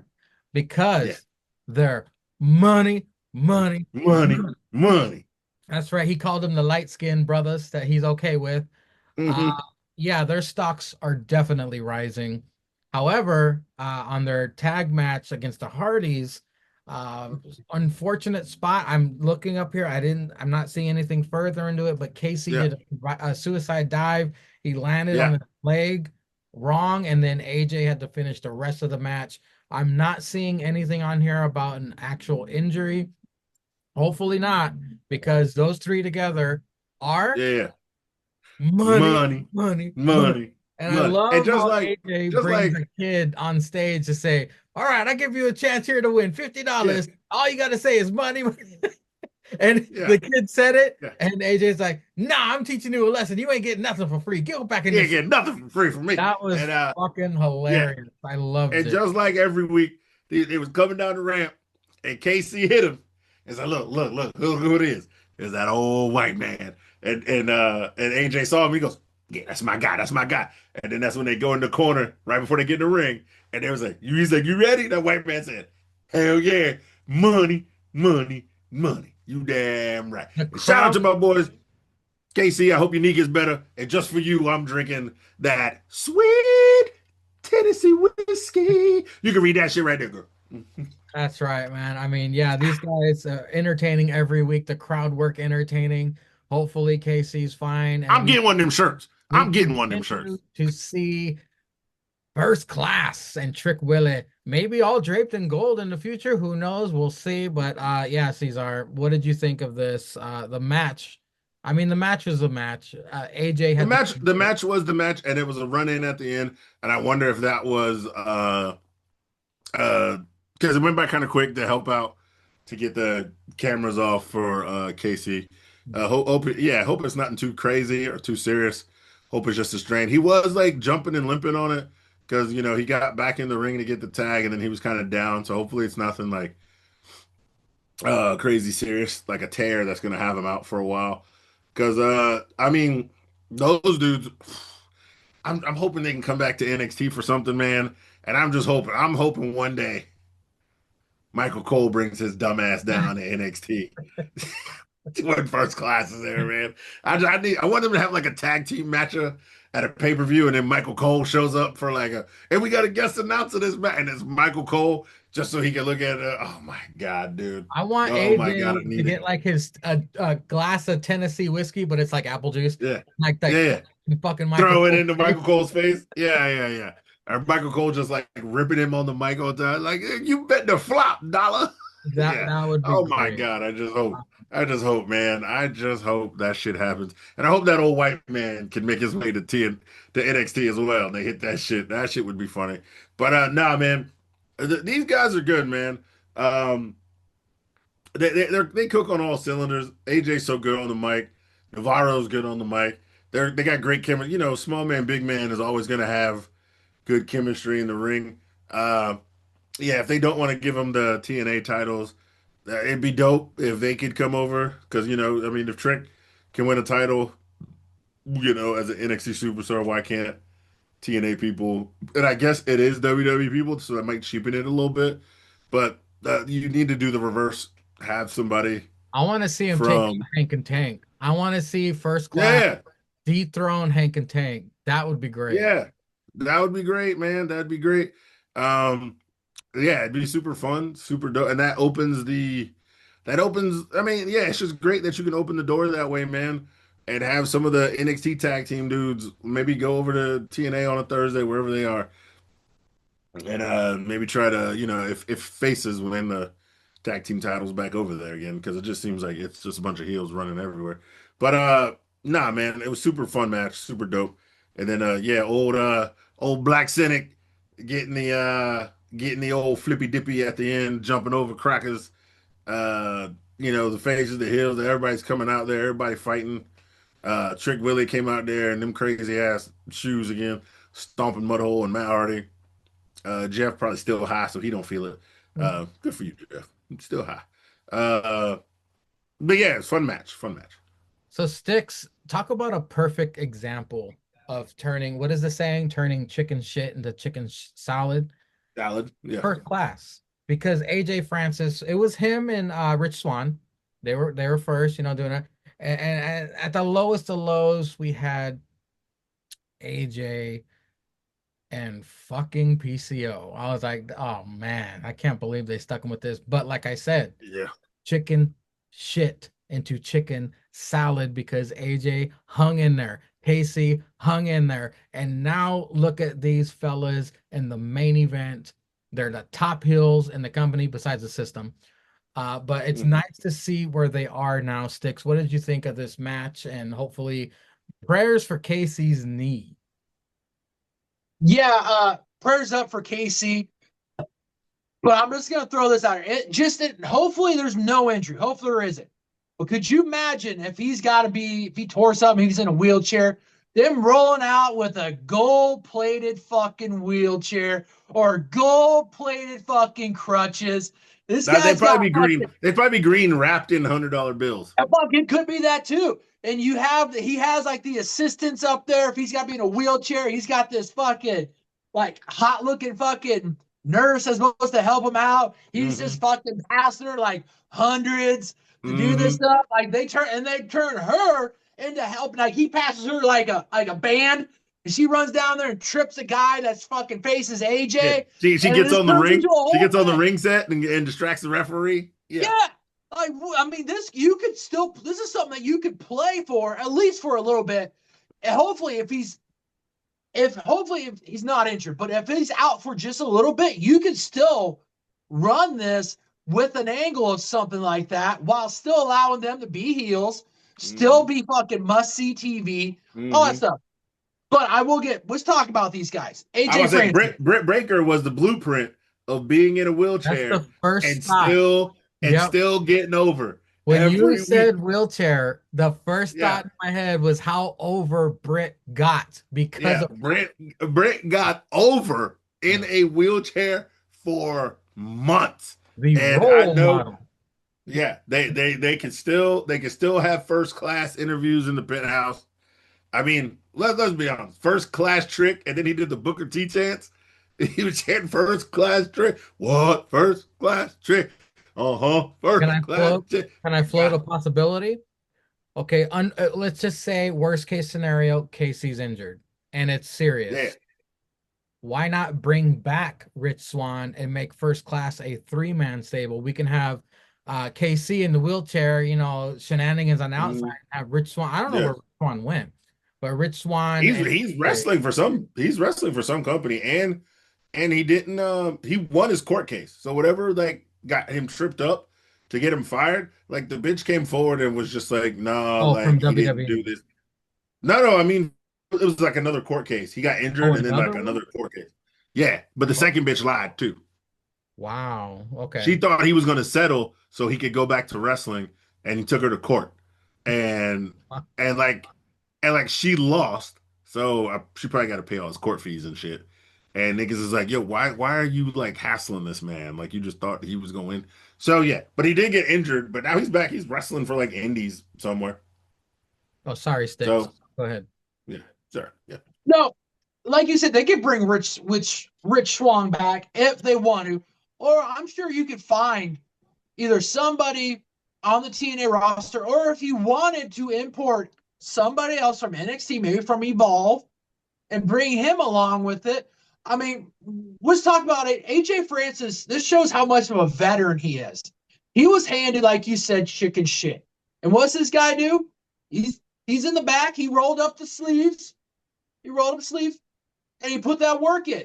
Because they're money, money, Money, money. money. That's right. He called them the light skinned brothers that he's okay with. Uh, Hmm. yeah, their stocks are definitely rising. However, on their tag match against the Hardys, unfortunate spot. I'm looking up here. I'm not seeing anything further into it, but Casey Yeah, did a suicide dive. He landed on yeah, his leg wrong, and then AJ had to finish the rest of the match. I'm not seeing anything on here about an actual injury. Hopefully not, because those three together are yeah. money, Money, money, money. money, And I money. And love just how like, AJ just brings like, a kid on stage to say, "All right, I give you a chance here to win yeah, $50. All you got to say is money." And yeah, the kid said it, yeah. and AJ's like, "Nah, I'm teaching you a lesson. You ain't getting nothing for free. Get back in You your ain't seat." getting nothing for free from me. That And was fucking yeah. hilarious. I loved And it. just like every week, they was coming down the ramp, and KC hit him. And said, look who it is. It's that old white man. And AJ saw him. He goes, yeah, that's my guy. That's my guy. And then that's when they go in the corner right before they get in the ring. And they was like, he's like, you ready? That white man said, hell yeah, money, money, money. You damn right. The And shout out to crowd, my boys. KC, I hope your knee gets better. And just for you, I'm drinking that sweet Tennessee whiskey. You can read that shit right there, girl. that's right, man. I mean, yeah, these guys entertaining every week. The crowd work entertaining. Hopefully, Casey's fine, and I'm getting one of them shirts. we I'm getting one of them continue shirts. to see First Class and Trick Willie, maybe all draped in gold in the future. Who knows? We'll see. But yeah, Cesar, what did you think of this? The match. I mean, the match was a match. AJ The had to match, finish the it. match was the match, and it was a run in at the end. And I wonder if that was uh because it went by kind of quick to help out to get the cameras off for Casey. Hope it's nothing too crazy or too serious. Hope it's just a strain. He was like jumping and limping on it because he got back in the ring to get the tag, and then he was kind of down. So hopefully it's nothing like crazy serious, like a tear that's gonna have him out for a while. Because I mean, those dudes, I'm hoping they can come back to NXT for something, man. And I'm hoping one day Michael Cole brings his dumb ass down to NXT. When First Class is there, man. I want them to have like a tag team match at a pay-per-view, and then Michael Cole shows up for and we got a guest announcer this match, and it's Michael Cole just so he can look at it. Oh my God, dude. I want Oh my God, I AJ to need it. get like his a glass of Tennessee whiskey, but it's like apple juice, Yeah. like Yeah, that yeah. fucking Michael Throw it Cole into face. Michael Cole's face. Yeah, yeah, yeah. Or Michael Cole just like ripping him on the mic all the time. Like, you bet the flop, dollar. That Yeah. that would be Oh my great. God. I just hope. I just hope, man. I just hope that shit happens. And I hope that old white man can make his way to NXT as well. They hit that shit. That shit would be funny. But nah, man. These guys are good, man. Um, they cook on all cylinders. AJ's so good on the mic. Navarro's good on the mic. They got great chemistry. Small man, big man is always gonna have good chemistry in the ring. Uh, yeah, if they don't want to give them the TNA titles, it'd be dope if they could come over because I mean, if Trick can win a title, as an NXT superstar, why can't TNA people? And I guess it is WWE people, so that might cheapen it a little bit. But you need to do the reverse. Have somebody I want to see him take on from Hank and Tank. I want to see First Class yeah, dethrone Hank and Tank. That would be great. yeah, that would be great, man. That'd be great. Um, yeah, it'd be super fun, super dope, and that opens. I mean, yeah, it's just great that you can open the door that way, man, and have some of the NXT tag team dudes maybe go over to TNA on a Thursday, wherever they are, and maybe try to, if faces win the tag team titles back over there again, because it just seems like it's just a bunch of heels running everywhere. But Nah, man, it was super fun match, super dope. And then yeah, old Black Cynic getting the old flippy dippy at the end, jumping over crackers. Uh, the faces, the heels, everybody's coming out there, everybody fighting. Trick Willie came out there and them crazy ass shoes again, stomping Mudhole and Matt Hardy. Jeff probably still high, so he don't feel it. Good for you, Jeff. Still high. Uh, but yeah, it's fun match, fun match. So Sticks, talk about a perfect example of turning, what is the saying? Turning chicken shit into chicken salad. Salad, yeah. First class. Because AJ Francis, it was him and Rich Swann. They were first, doing it. And at the lowest of lows, we had AJ and fucking PCO. I was like, oh man, I can't believe they stuck him with this. But like I said, Yeah. chicken shit into chicken salad because AJ hung in there. Casey hung in there. And now look at these fellas in the main event. They're the top heels in the company besides the system. But it's Mhm. nice to see where they are now, Sticks. What did you think of this match? And hopefully, prayers for Casey's knee. Yeah, prayers up for Casey. But I'm just gonna throw this out. Hopefully there's no injury. Hopefully there isn't. But could you imagine if if he tore something, he's in a wheelchair, them rolling out with a gold-plated fucking wheelchair or gold-plated fucking crutches? This Now they'd guy's probably got be green. fucking They'd probably be green wrapped in $100 bills. it could be that too. And he has like the assistants up there. If he's got to be in a wheelchair, he's got this fucking like hot looking fucking nurse that's supposed to help him out. He's just Hmm. fucking passing her like hundreds to do this Hmm. stuff. Like they turn her into help. Like he passes her like a band. And she runs down there and trips a guy that's fucking faces Yeah. AJ. She And it gets just on the turns into ring. a She whole gets on the thing. ring set and distracts the referee. Yeah. Yeah. I mean, this is something that you could play for at least for a little bit. And hopefully, if he's not injured, but if he's out for just a little bit, you could still run this with an angle of something like that while still allowing them to be heels, still Hmm. be fucking must see TV, all that Hmm. stuff. But let's talk about these guys. I AJ would say Francis. Britt Breaker was the blueprint of being in a That's wheelchair the first and thought. Yep. still getting over When you every week. said wheelchair, the first Yeah. thought in my head was how over Britt got because Yeah. of Britt got over in a wheelchair for months. the And I role know, model. yeah, they can still have first class interviews in the penthouse. I mean, let's be honest. First class trick, and then he did the Booker T chants. He was chanting first class trick. What first class trick? Uh-huh. Can First I class float? trick. Can I float Yeah. a possibility? Okay, let's just say worst case scenario, Casey's injured and it's Yeah. serious. Why not bring back Rich Swann and make first class a three-man stable? We can have KC in the wheelchair, shenanigans on the outside, Mhm. have Rich Swann. I don't know Yeah. where Rich Swann went, but Rich Swann and He's wrestling for some company and he didn't he won his court case. So whatever like got him tripped up to get him fired, like the bitch came forward and was just like, nah, oh, from like he didn't WWE. do this. No, I mean it was like another court case. He got Oh, injured and then like another another one? court case. Yeah, but the Oh, second bitch lied too. wow. She Okay. thought he was going to settle so he could go back to wrestling, and he took her to court, and and like she lost, so she probably got to pay all his court fees and shit. And niggas is like, yo, why are you like hassling this man? Like you just thought he was going to win. So yeah, but he did get injured, but now he's back. He's wrestling for like indies somewhere. Oh, sorry, Sticks. So Go ahead. yeah, sure, yeah. No, like you said, they could bring Rich Swan back if they want to, or I'm sure you could find either somebody on the TNA roster, or if you wanted to import somebody else from NXT, maybe from Evolve, and bring him along with it. I mean, let's talk about it. AJ Francis, this shows how much of a veteran he is. He was handed, like you said, chicken shit. And what's this guy do? He's in the back. He rolled up the sleeves. He rolled up the sleeves and he put that work in.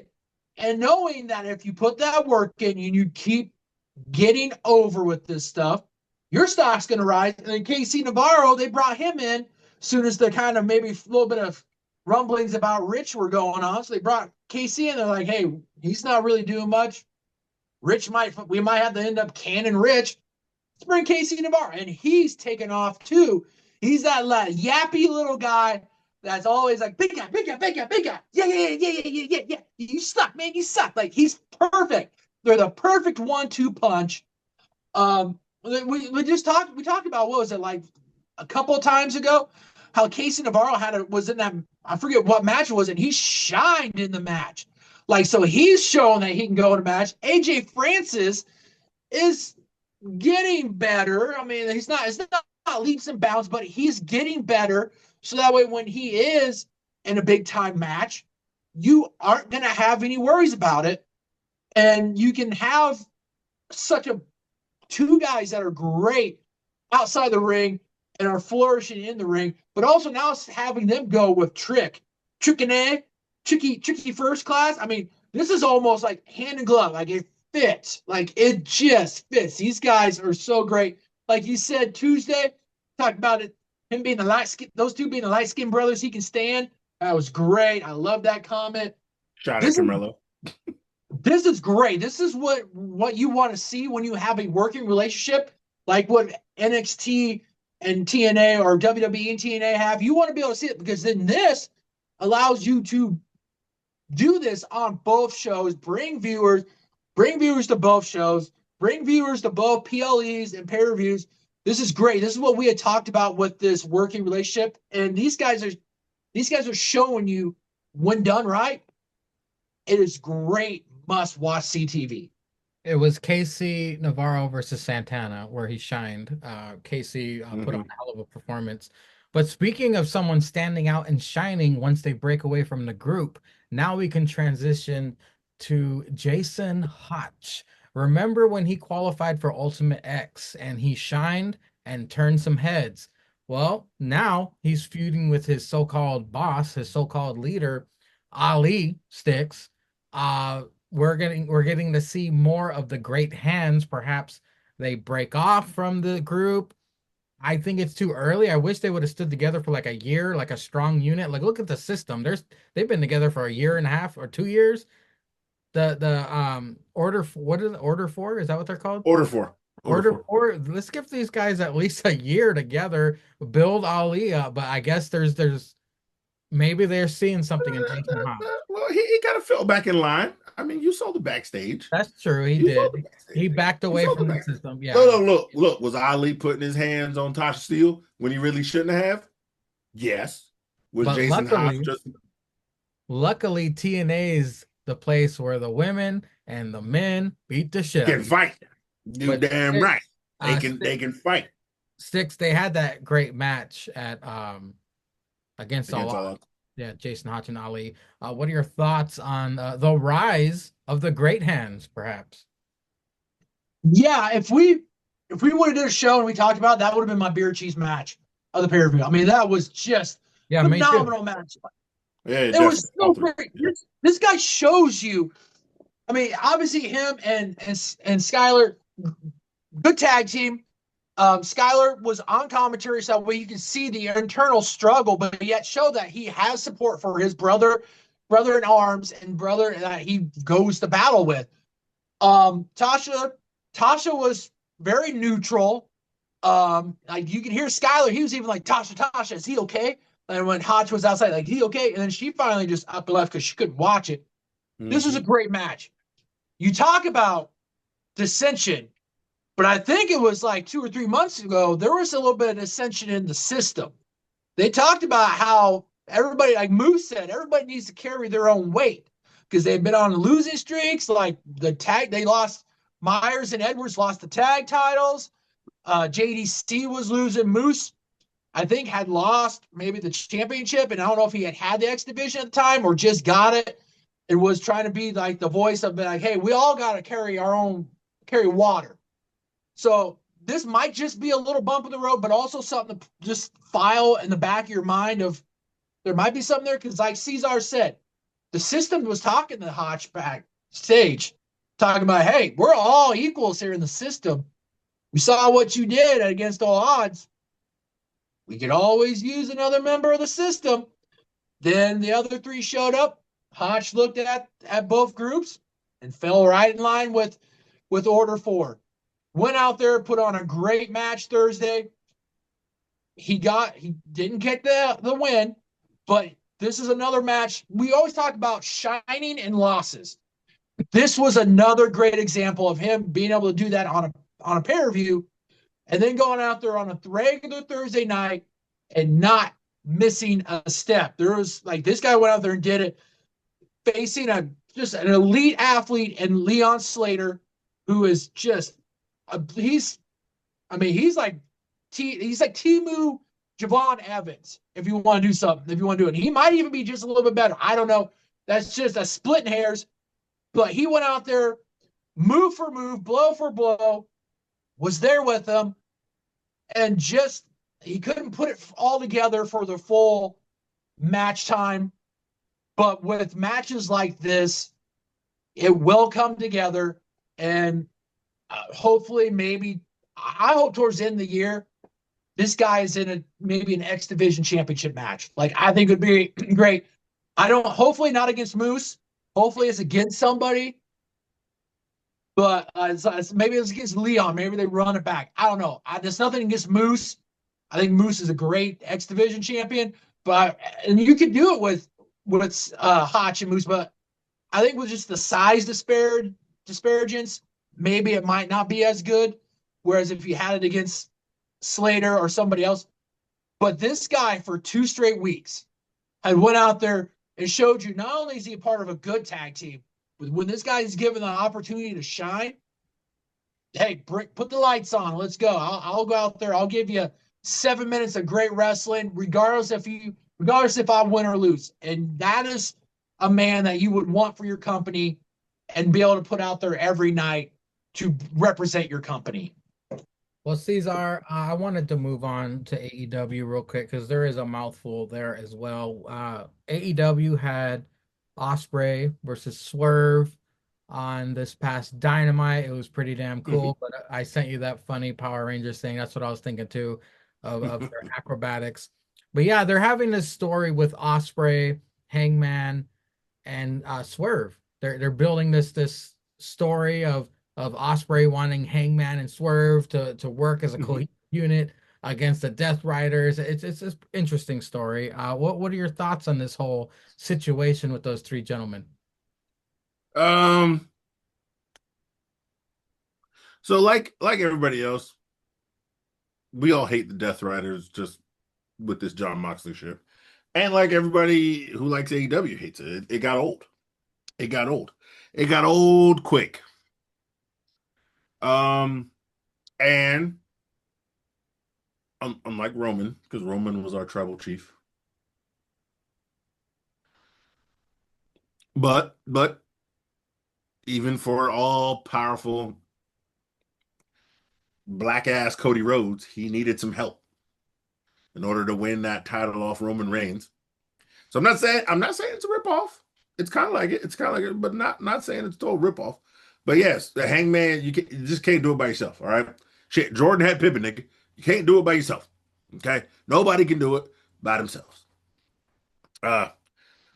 And knowing that if you put that work in and you keep getting over with this stuff, your stock's going to rise. And then KC Navarro, they brought him in soon as the kind of maybe a little bit of rumblings about Rich were going on. So they brought Casey in. They're like, hey, he's not really doing much. We might have to end up canning Rich. Let's bring Casey Navarro. And he's taken off too. He's that yappy little guy that's always like, big guy, big guy, big guy, big guy. Yeah, yeah, yeah, yeah, yeah, yeah, yeah. You suck, man. You suck. Like, he's perfect. They're the perfect 1-2 punch. We talked about, what was it, like a couple of times ago, how Casey Navarro was in that, I forget what match it was, and he shined in the match. Like, so he's showing that he can go in a match. AJ Francis is getting better. I mean, it's not leaps and bounds, but he's getting better. So that way, when he is in a big time match, you aren't going to have any worries about it. And you can have two guys that are great outside the ring and are flourishing in the ring, but also now having them go with tricky first class. I mean, this is almost like hand in glove. Like, it fits. Like, it just fits. These guys are so great. Like you said Tuesday, talked about it, him being those two being the light skinned brothers he can stand. That was great. I love that comment. Shout out Carmelo. This is great. This is what you want to see when you have a working relationship, like what NXT and TNA or WWE and TNA have. You want to be able to see it, because then this allows you to do this on both shows, bring viewers to both shows, bring viewers to both PLEs and pay-per-views. This is great. This is what we had talked about with this working relationship, and these guys are showing you, when done right, it is great must-watch CTV. It was Casey Navarro versus Santana where he shined. Casey put on a hell of a performance. But speaking of someone standing out and shining once they break away from the group, now we can transition to Jason Hotch. Remember when he qualified for Ultimate X and he shined and turned some heads? Well, now he's feuding with his so-called boss, his so-called leader, Ali Sticks. We're getting to see more of the great hands. Perhaps they break off from the group. I think it's too early. I wish they would have stood together for like a year, like a strong unit. Like, look at the system. They've been together for a year and a half or 2 years. The order, what is it? Order 4? Is that what they're called? Order 4. Order 4. Let's give these guys at least a year together, build Ali up. But I guess there's maybe they're seeing something in Jason Hotch. Well, he got to fill back in line. I mean, you saw the backstage. That's true. He did. He backed away from the system. Yeah. Look. Was Ali putting his hands on Tasha Steele when he really shouldn't have? Yes. Was but Jason Hotch just? Luckily, TNA's the place where the women and the men beat the shit. Can fight. You damn right. They can fight. Sticks. They had that great match at against all odds. Yeah, Jason Hotch and Ali. What are your thoughts on the rise of the great hands, perhaps? Yeah, if we would have did a show and we talked about it, that would have been my beer cheese match of the pay-per-view. I mean, that was just phenomenal match. Yeah, it was so great. This guy shows you. I mean, obviously him and Skylar, good tag team. Skylar was on commentary, so where you can see the internal struggle, but yet show that he has support for his brother in arms, and brother that he goes to battle with. Tasha was very neutral. Like, you can hear Skylar, he was even like, Tasha, is he okay? And when Hotch was outside, like, he okay? And then she finally just up and left because she couldn't watch it. This was a great match. You talk about dissension. But I think it was like 2 or 3 months ago, there was a little bit of dissension in the system. They talked about how everybody, like Moose said, everybody needs to carry their own weight because they've been on losing streaks. Like they lost, Myers and Edwards lost the tag titles. JDC was losing. Moose, I think, had lost maybe the championship, and I don't know if he had the X Division at the time or just got it. It was trying to be like the voice of like, hey, we all got to carry water. So this might just be a little bump in the road, but also something to just file in the back of your mind of there might be something there. Because like Cesar said, the system was talking to Hotch backstage, talking about, hey, we're all equals here in the system. We saw what you did against all odds. We could always use another member of the system. Then the other three showed up. Hotch looked at both groups and fell right in line with Order 4. Went out there, put on a great match Thursday. He didn't get the win, but this is another match. We always talk about shining and losses. This was another great example of him being able to do that on a pay-per-view and then going out there on a regular Thursday night and not missing a step. There was like this guy went out there and did it facing just an elite athlete and Leon Slater, who is just he's like Timu Javon Evans. If you want to do something, if you want to do it, he might even be just a little bit better. I don't know. That's just a splitting hairs. But he went out there, move for move, blow for blow, was there with them, and just he couldn't put it all together for the full match time. But with matches like this, it will come together, and hopefully, maybe I hope towards the end of the year, this guy is in maybe an X Division championship match. Like I think it would be great. I don't. Hopefully not against Moose. Hopefully it's against somebody. But maybe it's against Leon. Maybe they run it back. I don't know. There's nothing against Moose. I think Moose is a great X Division champion. But and you could do it with Hotch and Moose. But I think with just the size disparagence, maybe it might not be as good. Whereas if you had it against Slater or somebody else, but this guy for 2 straight weeks had went out there and showed you not only is he a part of a good tag team, but when this guy is given the opportunity to shine, hey, put the lights on. Let's go. I'll go out there. I'll give you 7 minutes of great wrestling, regardless if I win or lose. And that is a man that you would want for your company and be able to put out there every night to represent your company. Well, Cesar, I wanted to move on to AEW real quick because there is a mouthful there as well. AEW had Osprey versus Swerve on this past Dynamite. It was pretty damn cool, but I sent you that funny Power Rangers thing. That's what I was thinking too of their acrobatics. But yeah, they're having this story with Osprey, Hangman, and Swerve. They're building this story of Osprey wanting Hangman and Swerve to work as a cohesive unit against the Death Riders. It's an interesting story. What are your thoughts on this whole situation with those three gentlemen? So like everybody else, we all hate the Death Riders just with this John Moxley shit. And like everybody who likes AEW hates it. It got old. It got old. It got old quick. And unlike Roman, because Roman was our tribal chief. But even for all powerful black ass Cody Rhodes, he needed some help in order to win that title off Roman Reigns. So I'm not saying it's a ripoff. It's kind of like it. It's kind of like it, but not saying it's a total ripoff. But yes, the Hangman, you just can't do it by yourself. All right, shit. Jordan had Pippen, nigga. You can't do it by yourself. Okay, nobody can do it by themselves. Y'all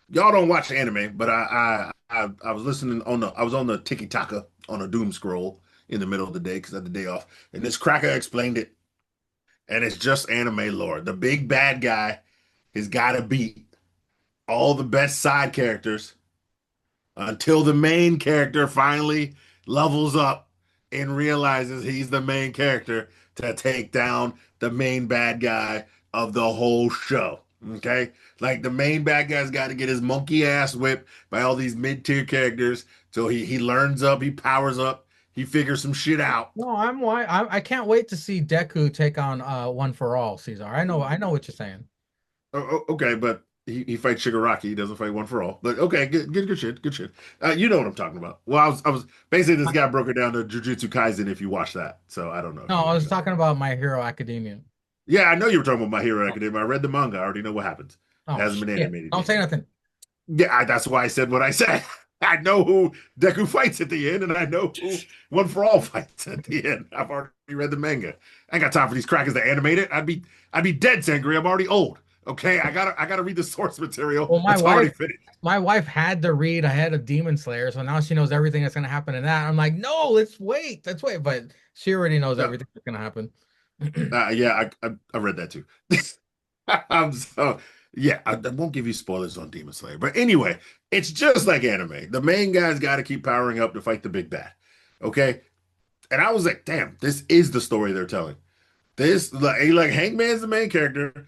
don't watch anime, but I was listening I was on the Tiki Taka on a doom scroll in the middle of the day because I had the day off, and this cracker explained it, and it's just anime lore. The big bad guy has got to beat all the best side characters until the main character finally levels up and realizes he's the main character to take down the main bad guy of the whole show. Okay? Like the main bad guy's got to get his monkey ass whipped by all these mid-tier characters so he learns up, he powers up, he figures some shit out. No, I can't wait to see Deku take on One for All, Caesar. I know what you're saying. Okay, but he fights Shigaraki. He doesn't fight One for All. But okay, good shit, good shit. You know what I'm talking about. Well, I was basically this guy broke it down to Jujutsu Kaisen. If you watch that, so I don't know. No, I was talking about My Hero Academia. Yeah, I know you were talking about My Hero Academia. I read the manga. I already know what happens. It Oh, hasn't been shit. animated Don't yet. say nothing. Yeah, that's why I said what I said. I know who Deku fights at the end, and I know who One for All fights at the end. I've already read the manga. I ain't got time for these crackers to animate it. I'd be dead, Sangria. I'm already old. Okay, I gotta read the source material Well, that's already finished. my wife had to read ahead of Demon Slayer, so now she knows everything that's gonna happen in that. I'm like, no, let's wait. But she already knows No, everything that's gonna happen. yeah, I read that too. So yeah, I won't give you spoilers on Demon Slayer, but anyway, it's just like anime. The main guy's got to keep powering up to fight the big bad. Okay, and I was like, damn, this is the story they're telling. This like Hangman's the main character.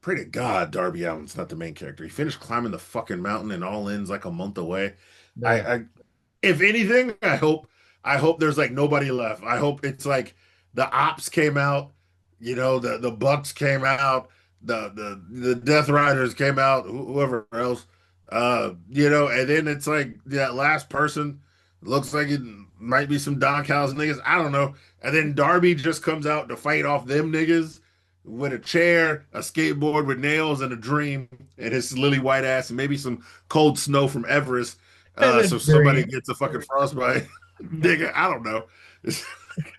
Pray to God, Darby Allin's not the main character. He finished climbing the fucking mountain and all in's like a month away. Yeah. I if anything, I hope there's like nobody left. I hope it's like the ops came out, the Bucks came out, the Death Riders came out, whoever else, and then it's like that last person looks like it might be some Don Callis niggas. I don't know. And then Darby just comes out to fight off them niggas with a chair, a skateboard with nails, and a dream, and his lily white ass, and maybe some cold snow from Everest And a so somebody dream. gets a fucking frostbite. Nigga, I don't know.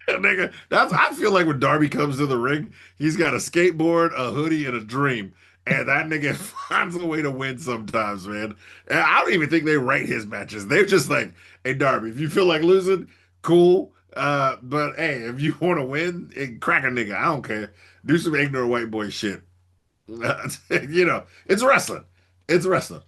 Nigga, I feel like when Darby comes to the ring, he's got a skateboard, a hoodie, and a dream. And that nigga finds a way to win sometimes, man. And I don't even think they rate his matches. They're just like, hey, Darby, if you feel like losing, cool. But hey, if you want to win, crack a nigga. I don't care. Do some ignorant white boy shit. It's wrestling. It's wrestling.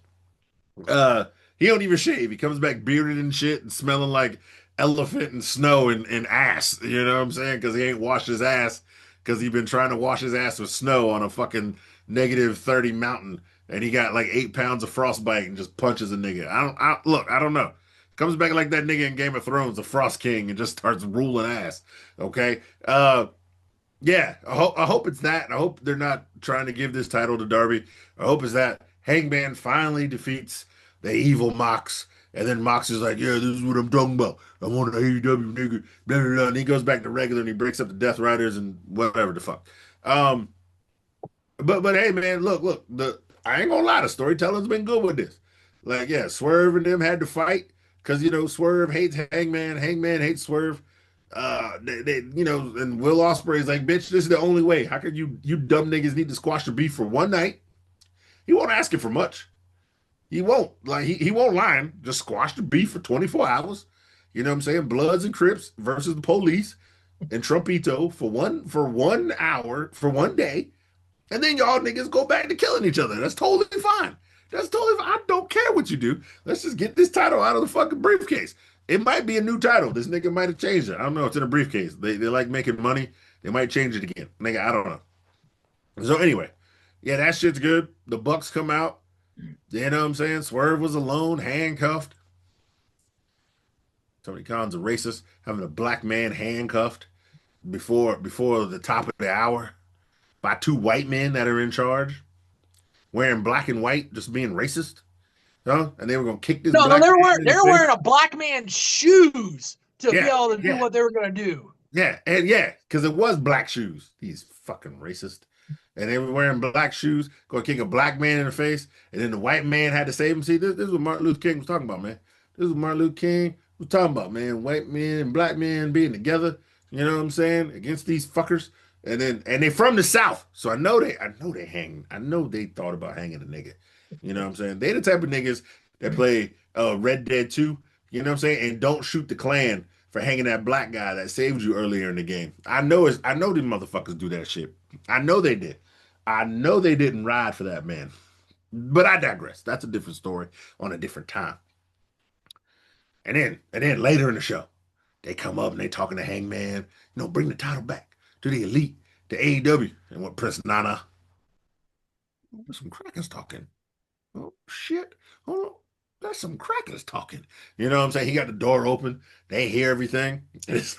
Uh, he don't even shave. He comes back bearded and shit and smelling like elephant and snow and ass. You know what I'm saying? Because he ain't washed his ass because he been trying to wash his ass with snow on a fucking -30 mountain, and he got like 8 pounds of frostbite and just punches a nigga. Look. I don't know. Comes back like that nigga in Game of Thrones, the Frost King, and just starts ruling ass. Okay. Yeah, I hope it's that. I hope they're not trying to give this title to Darby. I hope it's that Hangman finally defeats the evil Mox. And then Mox is like, yeah, this is what I'm talking about. I want an AEW nigga. Blah, blah, blah. And he goes back to regular and he breaks up the Death Riders and whatever the fuck. Um, but hey, man, look, I ain't gonna lie, the storytelling's been good with this. Like, yeah, Swerve and them had to fight because Swerve hates Hangman, Hangman hates Swerve. And Will Ospreay's like, bitch, this is the only way. How could you dumb niggas need to squash the beef for one night? He won't ask you for much. He won't. Like he won't lie. Just squash the beef for 24 hours. You know what I'm saying? Bloods and Crips versus the police and Trumpito for 1 hour, for one day. And then y'all niggas go back to killing each other. That's totally fine. That's totally fine. I don't care what you do. Let's just get this title out of the fucking briefcase. It might be a new title. This nigga might have changed it. I don't know. It's in a briefcase. They like making money. They might change it again. Nigga, I don't know. So anyway, yeah, that shit's good. The Bucks come out. You know what I'm saying? Swerve was alone, handcuffed. Tony Khan's a racist, having a black man handcuffed before the top of the hour by two white men that are in charge, wearing black and white, just being racist. Huh? And they were gonna kick this No, no, black man in they the were wearing face. a black man's shoes to be Yeah, able to do yeah, what they were going to do. yeah, because it was black shoes. He's fucking racist. And they were wearing black shoes, go kick a black man in the face, and then the white man had to save him. See, this is what Martin Luther King was talking about, man. This is what Martin Luther King was talking about, man. White men and black men being together, you know what I'm saying, against these fuckers. And they from the South. So I know they thought about hanging a nigga. You know what I'm saying? They the type of niggas that play Red Dead 2, you know what I'm saying, and don't shoot the Klan for hanging that black guy that saved you earlier in the game. I know these motherfuckers do that shit. I know they did. I know they didn't ride for that man. But I digress. That's a different story on a different time. And then later in the show, they come up and they talking to Hangman, bring the title back to the elite, to AEW. And what Prince Nana? There's some crackers talking. Oh shit. Hold on. There's some crackers talking. You know what I'm saying? He got the door open. They hear everything. This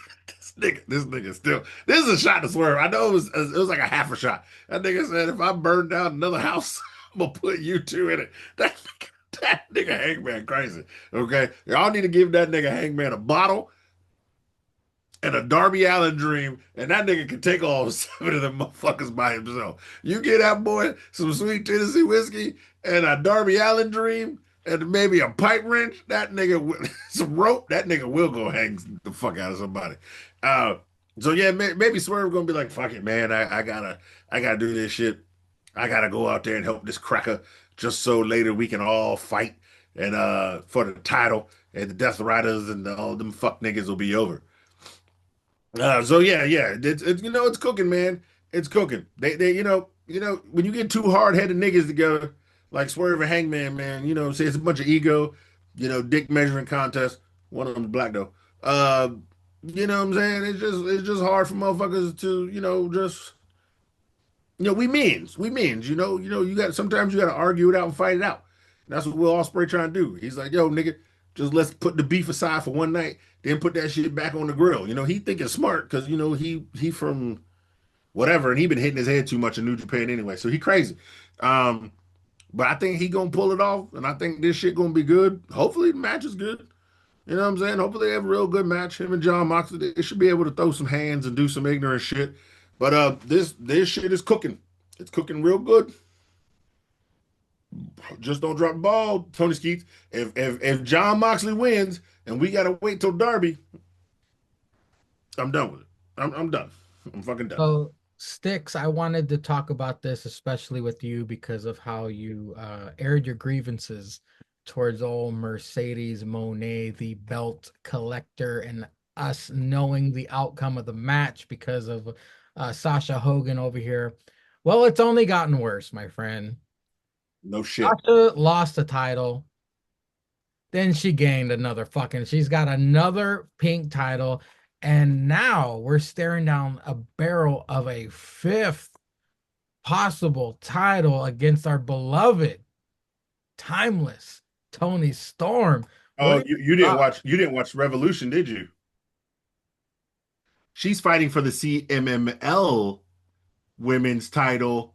nigga still. This is a shot to Swerve. I know it was like a half a shot. That nigga said, if I burn down another house, I'm gonna put you two in it. That nigga Hangman crazy. Okay, y'all need to give that nigga Hangman a bottle and a Darby Allin dream, and that nigga can take all 7 of them motherfuckers by himself. You get that boy some sweet Tennessee whiskey and a Darby Allin dream. and maybe a pipe wrench, that nigga, some rope, that nigga will go hang the fuck out of somebody. Uh, so yeah, maybe Swerve gonna be like, fuck it, man. I gotta do this shit. I gotta go out there and help this cracker, just so later we can all fight and for the title and the Death Riders and all them fuck niggas will be over. So yeah, it's it's cooking, man. It's cooking. They when you get two hard headed niggas together like Swerve and Hangman, man, say it's a bunch of ego, dick measuring contest. One of them's black though. You know what I'm saying? It's just hard for motherfuckers to just we means you got sometimes you got to argue it out and fight it out. That's what Will Ospreay trying to do. He's like, yo, nigga, just let's put the beef aside for one night, then put that shit back on the grill. He thinking smart because he from whatever, and he been hitting his head too much in New Japan anyway, so he crazy. Um, but I think he gonna pull it off, and I think this shit gonna be good. Hopefully the match is good. You know what I'm saying? Hopefully they have a real good match. Him and John Moxley, they should be able to throw some hands and do some ignorant shit. But this shit is cooking. It's cooking real good. Just don't drop the ball, Tony Skeets. If John Moxley wins and we gotta wait till Darby, I'm done with it. I'm done. I'm fucking done. So, Sticks, I wanted to talk about this, especially with you, because of how you aired your grievances towards old Mercedes Monet, the belt collector, and us knowing the outcome of the match because of Sasha Hogan over here. Well, it's only gotten worse, my friend. No shit. Sasha lost the title. Then she gained another she's got another pink title. And now we're staring down a barrel of a fifth possible title against our beloved, timeless Tony Storm. Oh, you didn't watch Revolution, did you? She's fighting for the CMML women's title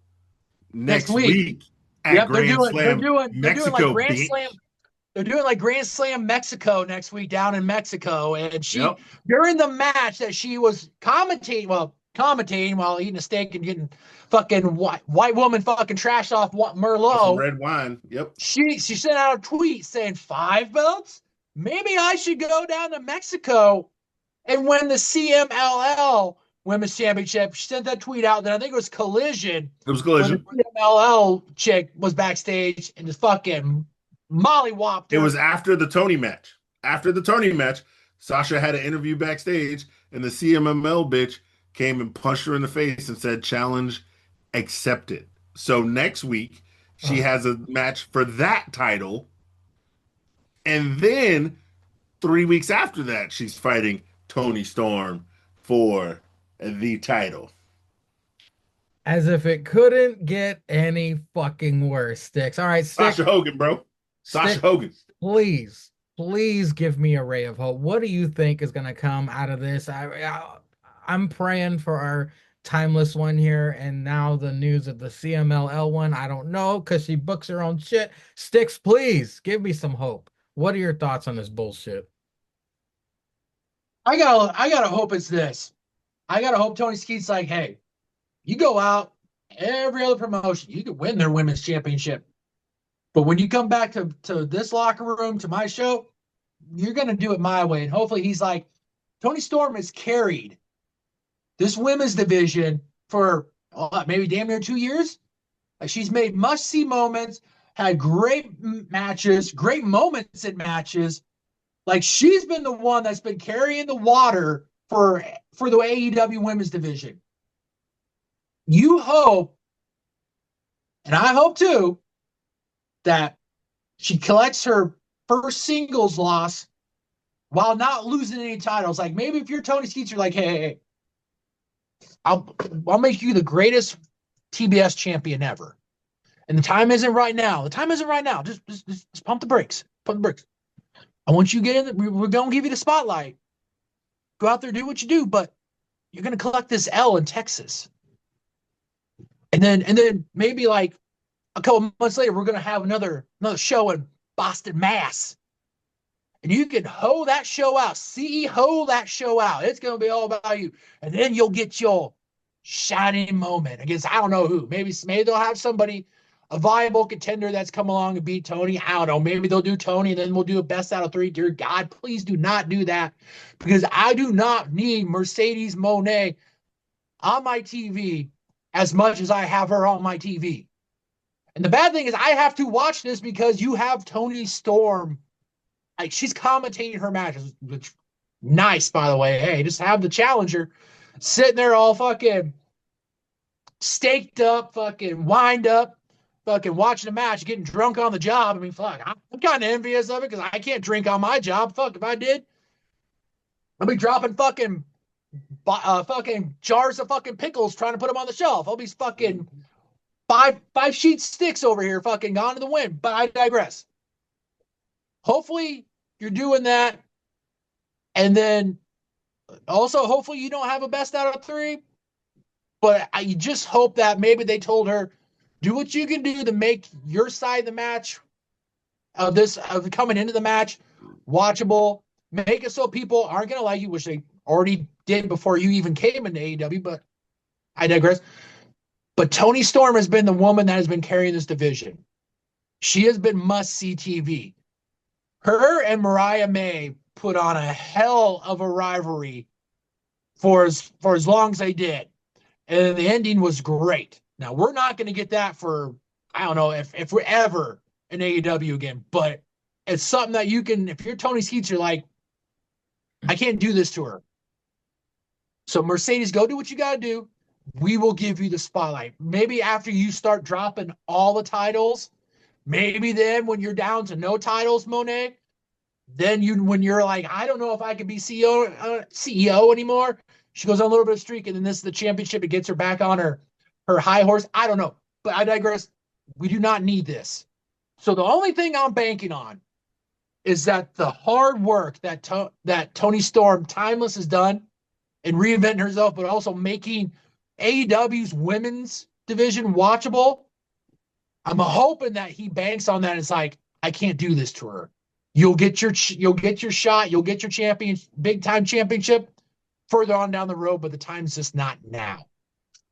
Next next week. week at Yep, Grand Slam they're doing like Mexico, Grand bitch. Slam. They're doing like Grand Slam Mexico next week down in Mexico. And she Yep. during the match that she was commentating while eating a steak and getting fucking white woman fucking trashed off With some Merlot. red wine. Yep. She sent out a tweet saying 5 belts. Maybe I should go down to Mexico and win the CMLL Women's Championship. She sent that tweet out. Then I think it was Collision. It was Collision. The CMLL chick was backstage and just fucking mollywopped her. It was after the Tony match. After the Tony match, Sasha had an interview backstage, and the CMML bitch came and punched her in the face and said, "Challenge accepted." So next week, she has a match for that title. And then 3 weeks after that, she's fighting Tony Storm for the title. As if it couldn't get any fucking worse, Sticks. All right, Sticks. Sasha Hogan, bro. Sasha Sticks, Hogan. please give me a ray of hope. What do you think is going to come out of this? I'm praying for our timeless one here, and now the news of the CMLL one. I don't know because she books her own shit. Sticks, please give me some hope. What are your thoughts on this bullshit? I gotta hope it's this. I gotta hope Tony Skeet's like, hey, you go out, every other promotion, you could win their women's championship. But when you come back to this locker room, to my show, you're gonna do it my way. And hopefully he's like, Tony Storm has carried this women's division for maybe damn near 2 years. Like, she's made must-see moments, had great matches, great moments in matches. Like, she's been the one that's been carrying the water for the AEW women's division. You hope, and I hope too, that she collects her first singles loss while not losing any titles. Like, maybe if you're Tony Skeets, you're like, hey, I'll make you the greatest TBS champion ever. And the time isn't right now. The time isn't right now. Just pump the brakes. Pump the brakes. I want you to get in. We're going to give you the spotlight. Go out there, do what you do, but you're going to collect this L in Texas. And then maybe like a couple months later, we're going to have another show in Boston, Mass. And you can hoe that show out. CEO that show out. It's going to be all about you. And then you'll get your shining moment against, I don't know who. Maybe they'll have somebody a viable contender that's come along and beat Tony. I don't know. Maybe they'll do Tony, and then we'll do a best out of 3. Dear God, please do not do that, because I do not need Mercedes Moné on my TV as much as I have her on my TV. And the bad thing is I have to watch this because you have Tony Storm. Like, she's commentating her matches, which nice, by the way. Hey, just have the challenger sitting there all fucking staked up, fucking wind up, fucking watching a match, getting drunk on the job. I mean, fuck, I'm kind of envious of it because I can't drink on my job. Fuck, if I did, I'd be dropping fucking jars of fucking pickles trying to put them on the shelf. I'll be fucking five sheet sticks over here, fucking gone to the wind. But I digress. Hopefully you're doing that, and then also hopefully you don't have a best out of 3. But I just hope that maybe they told her, do what you can do to make your side of the match, of coming into the match, watchable. Make it so people aren't going to like you, which they already did before you even came into AEW, but I digress. But Toni Storm has been the woman that has been carrying this division. She has been must-see TV. Her and Mariah May put on a hell of a rivalry for as long as they did. And the ending was great. Now, we're not going to get that for, I don't know, if we're ever in AEW again, but it's something that you can, if you're Tony Skeets, you're like, I can't do this to her. So Mercedes, go do what you got to do. We will give you the spotlight. Maybe after you start dropping all the titles, maybe then when you're down to no titles, Monet, then when you're like, I don't know if I can be CEO anymore, she goes on a little bit of streak, and then this is the championship. It gets her back on her high horse. I don't know, but I digress. We do not need this. So the only thing I'm banking on is that the hard work that Toni Storm Timeless has done in reinventing herself, but also making AEW's women's division watchable. I'm hoping that he banks on that. It's like, I can't do this to her. You'll get your shot. You'll get your big time championship further on down the road, but the time's just not now.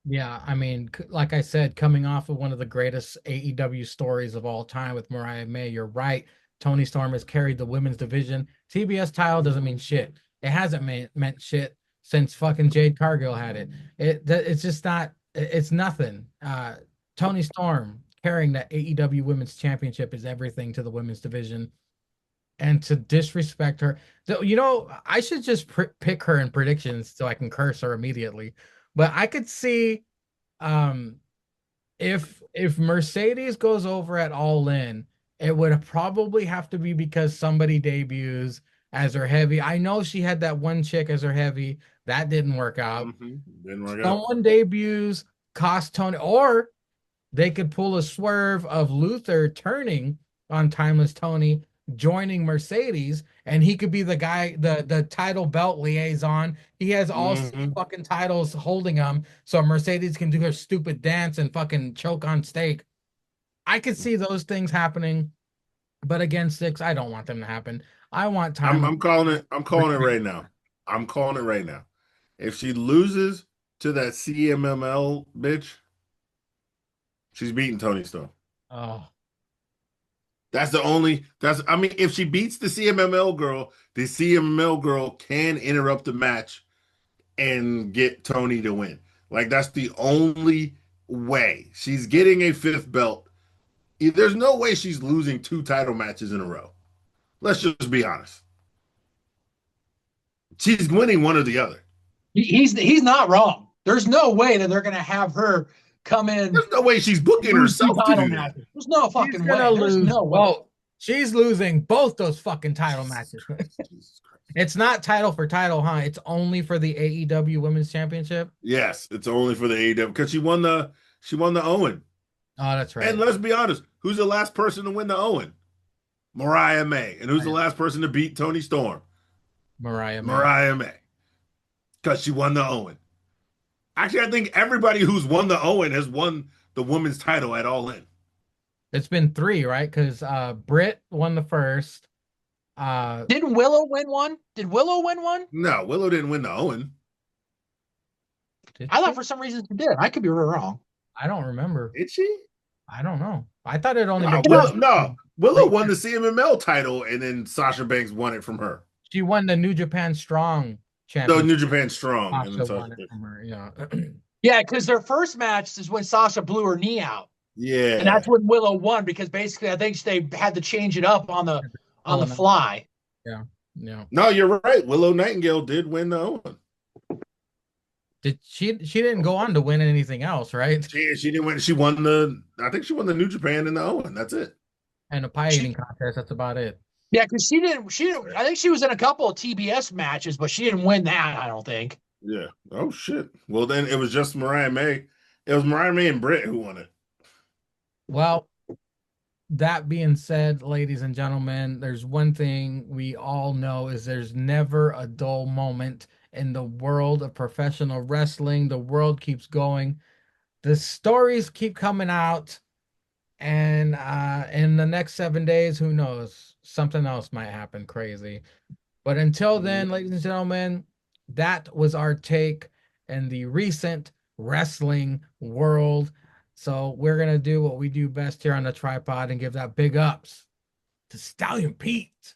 Yeah, I mean, like I said, coming off of one of the greatest AEW stories of all time with Mariah May, you're right. Toni Storm has carried the women's division. TBS title doesn't mean shit. It hasn't meant shit since fucking Jade Cargill had it. It's just not. It's nothing. Toni Storm carrying the AEW Women's Championship is everything to the women's division. And to disrespect her, I should just pick her in predictions so I can curse her immediately. But I could see, if Mercedes goes over at All In, it would probably have to be because somebody debuts as her heavy. I know she had that one chick as her heavy. That didn't work out. Didn't work out. Someone debuts, cost Tony, or they could pull a swerve of Luther turning on Timeless Tony, joining Mercedes, and he could be the guy, the title belt liaison. He has all fucking titles holding him, so Mercedes can do her stupid dance and fucking choke on steak. I could see those things happening, but again, Six, I don't want them to happen. I want time. I'm calling it. I'm calling it right now. I'm calling it right now. If she loses to that CMML bitch, she's beating Toni Storm. Oh, I mean, if she beats the CMML girl can interrupt the match and get Toni to win. Like, that's the only way. She's getting a 5th belt. There's no way she's losing 2 title matches in a row. Let's just be honest. She's winning one or the other. He's not wrong. There's no way that they're going to have her come in. There's no way she's booking herself to do that. There's no fucking way. There's no way. She's losing both those fucking title matches. It's not title for title, huh? It's only for the AEW Women's Championship. Yes, it's only for the AEW because she won the Owen. Oh, that's right. And let's be honest, who's the last person to win the Owen? Mariah May. And who's the last person to beat Toni Storm? Mariah May. Mariah May. Because she won the Owen. Actually, I think everybody who's won the Owen has won the women's title at All In. It's been 3, right? Because Britt won the first. Didn't Willow win one? Did Willow win one? No, Willow didn't win the Owen. I thought for some reason she did. I could be wrong. I don't remember. Did she? I don't know. I thought it only No, been You know, Willow like won the CMML title, and then Sasha Banks won it from her. she won the New Japan Strong No, New Championship. Japan Strong, and then Sasha Sasha won it Banks. from her. Yeah. yeah, because their first match is when Sasha blew her knee out. And Yeah. that's when Willow won because basically I think they had to change it up on the Pulling up. fly. Yeah. Yeah. No, you're right. Willow Nightingale did win the Owen. Did she didn't go on to win anything else, right? She didn't win. She won the. I think she won the New Japan and the Owen. That's it. And a pie She, eating contest, that's about it. yeah, because she didn't. I think she was in a couple of TBS matches, but she didn't win that. I don't think. Yeah. Oh shit. Well, then it was just Mariah May. It was Mariah May and Britt who won it. Well, that being said, ladies and gentlemen, there's one thing we all know is there's never a dull moment in the world of professional wrestling. The world keeps going. The stories keep coming out, and in the next 7 days, who knows? Something else might happen crazy. But until then, ladies and gentlemen, that was our take in the recent wrestling world. So we're gonna do what we do best here on the tripod and give that big ups to Stallion Pete.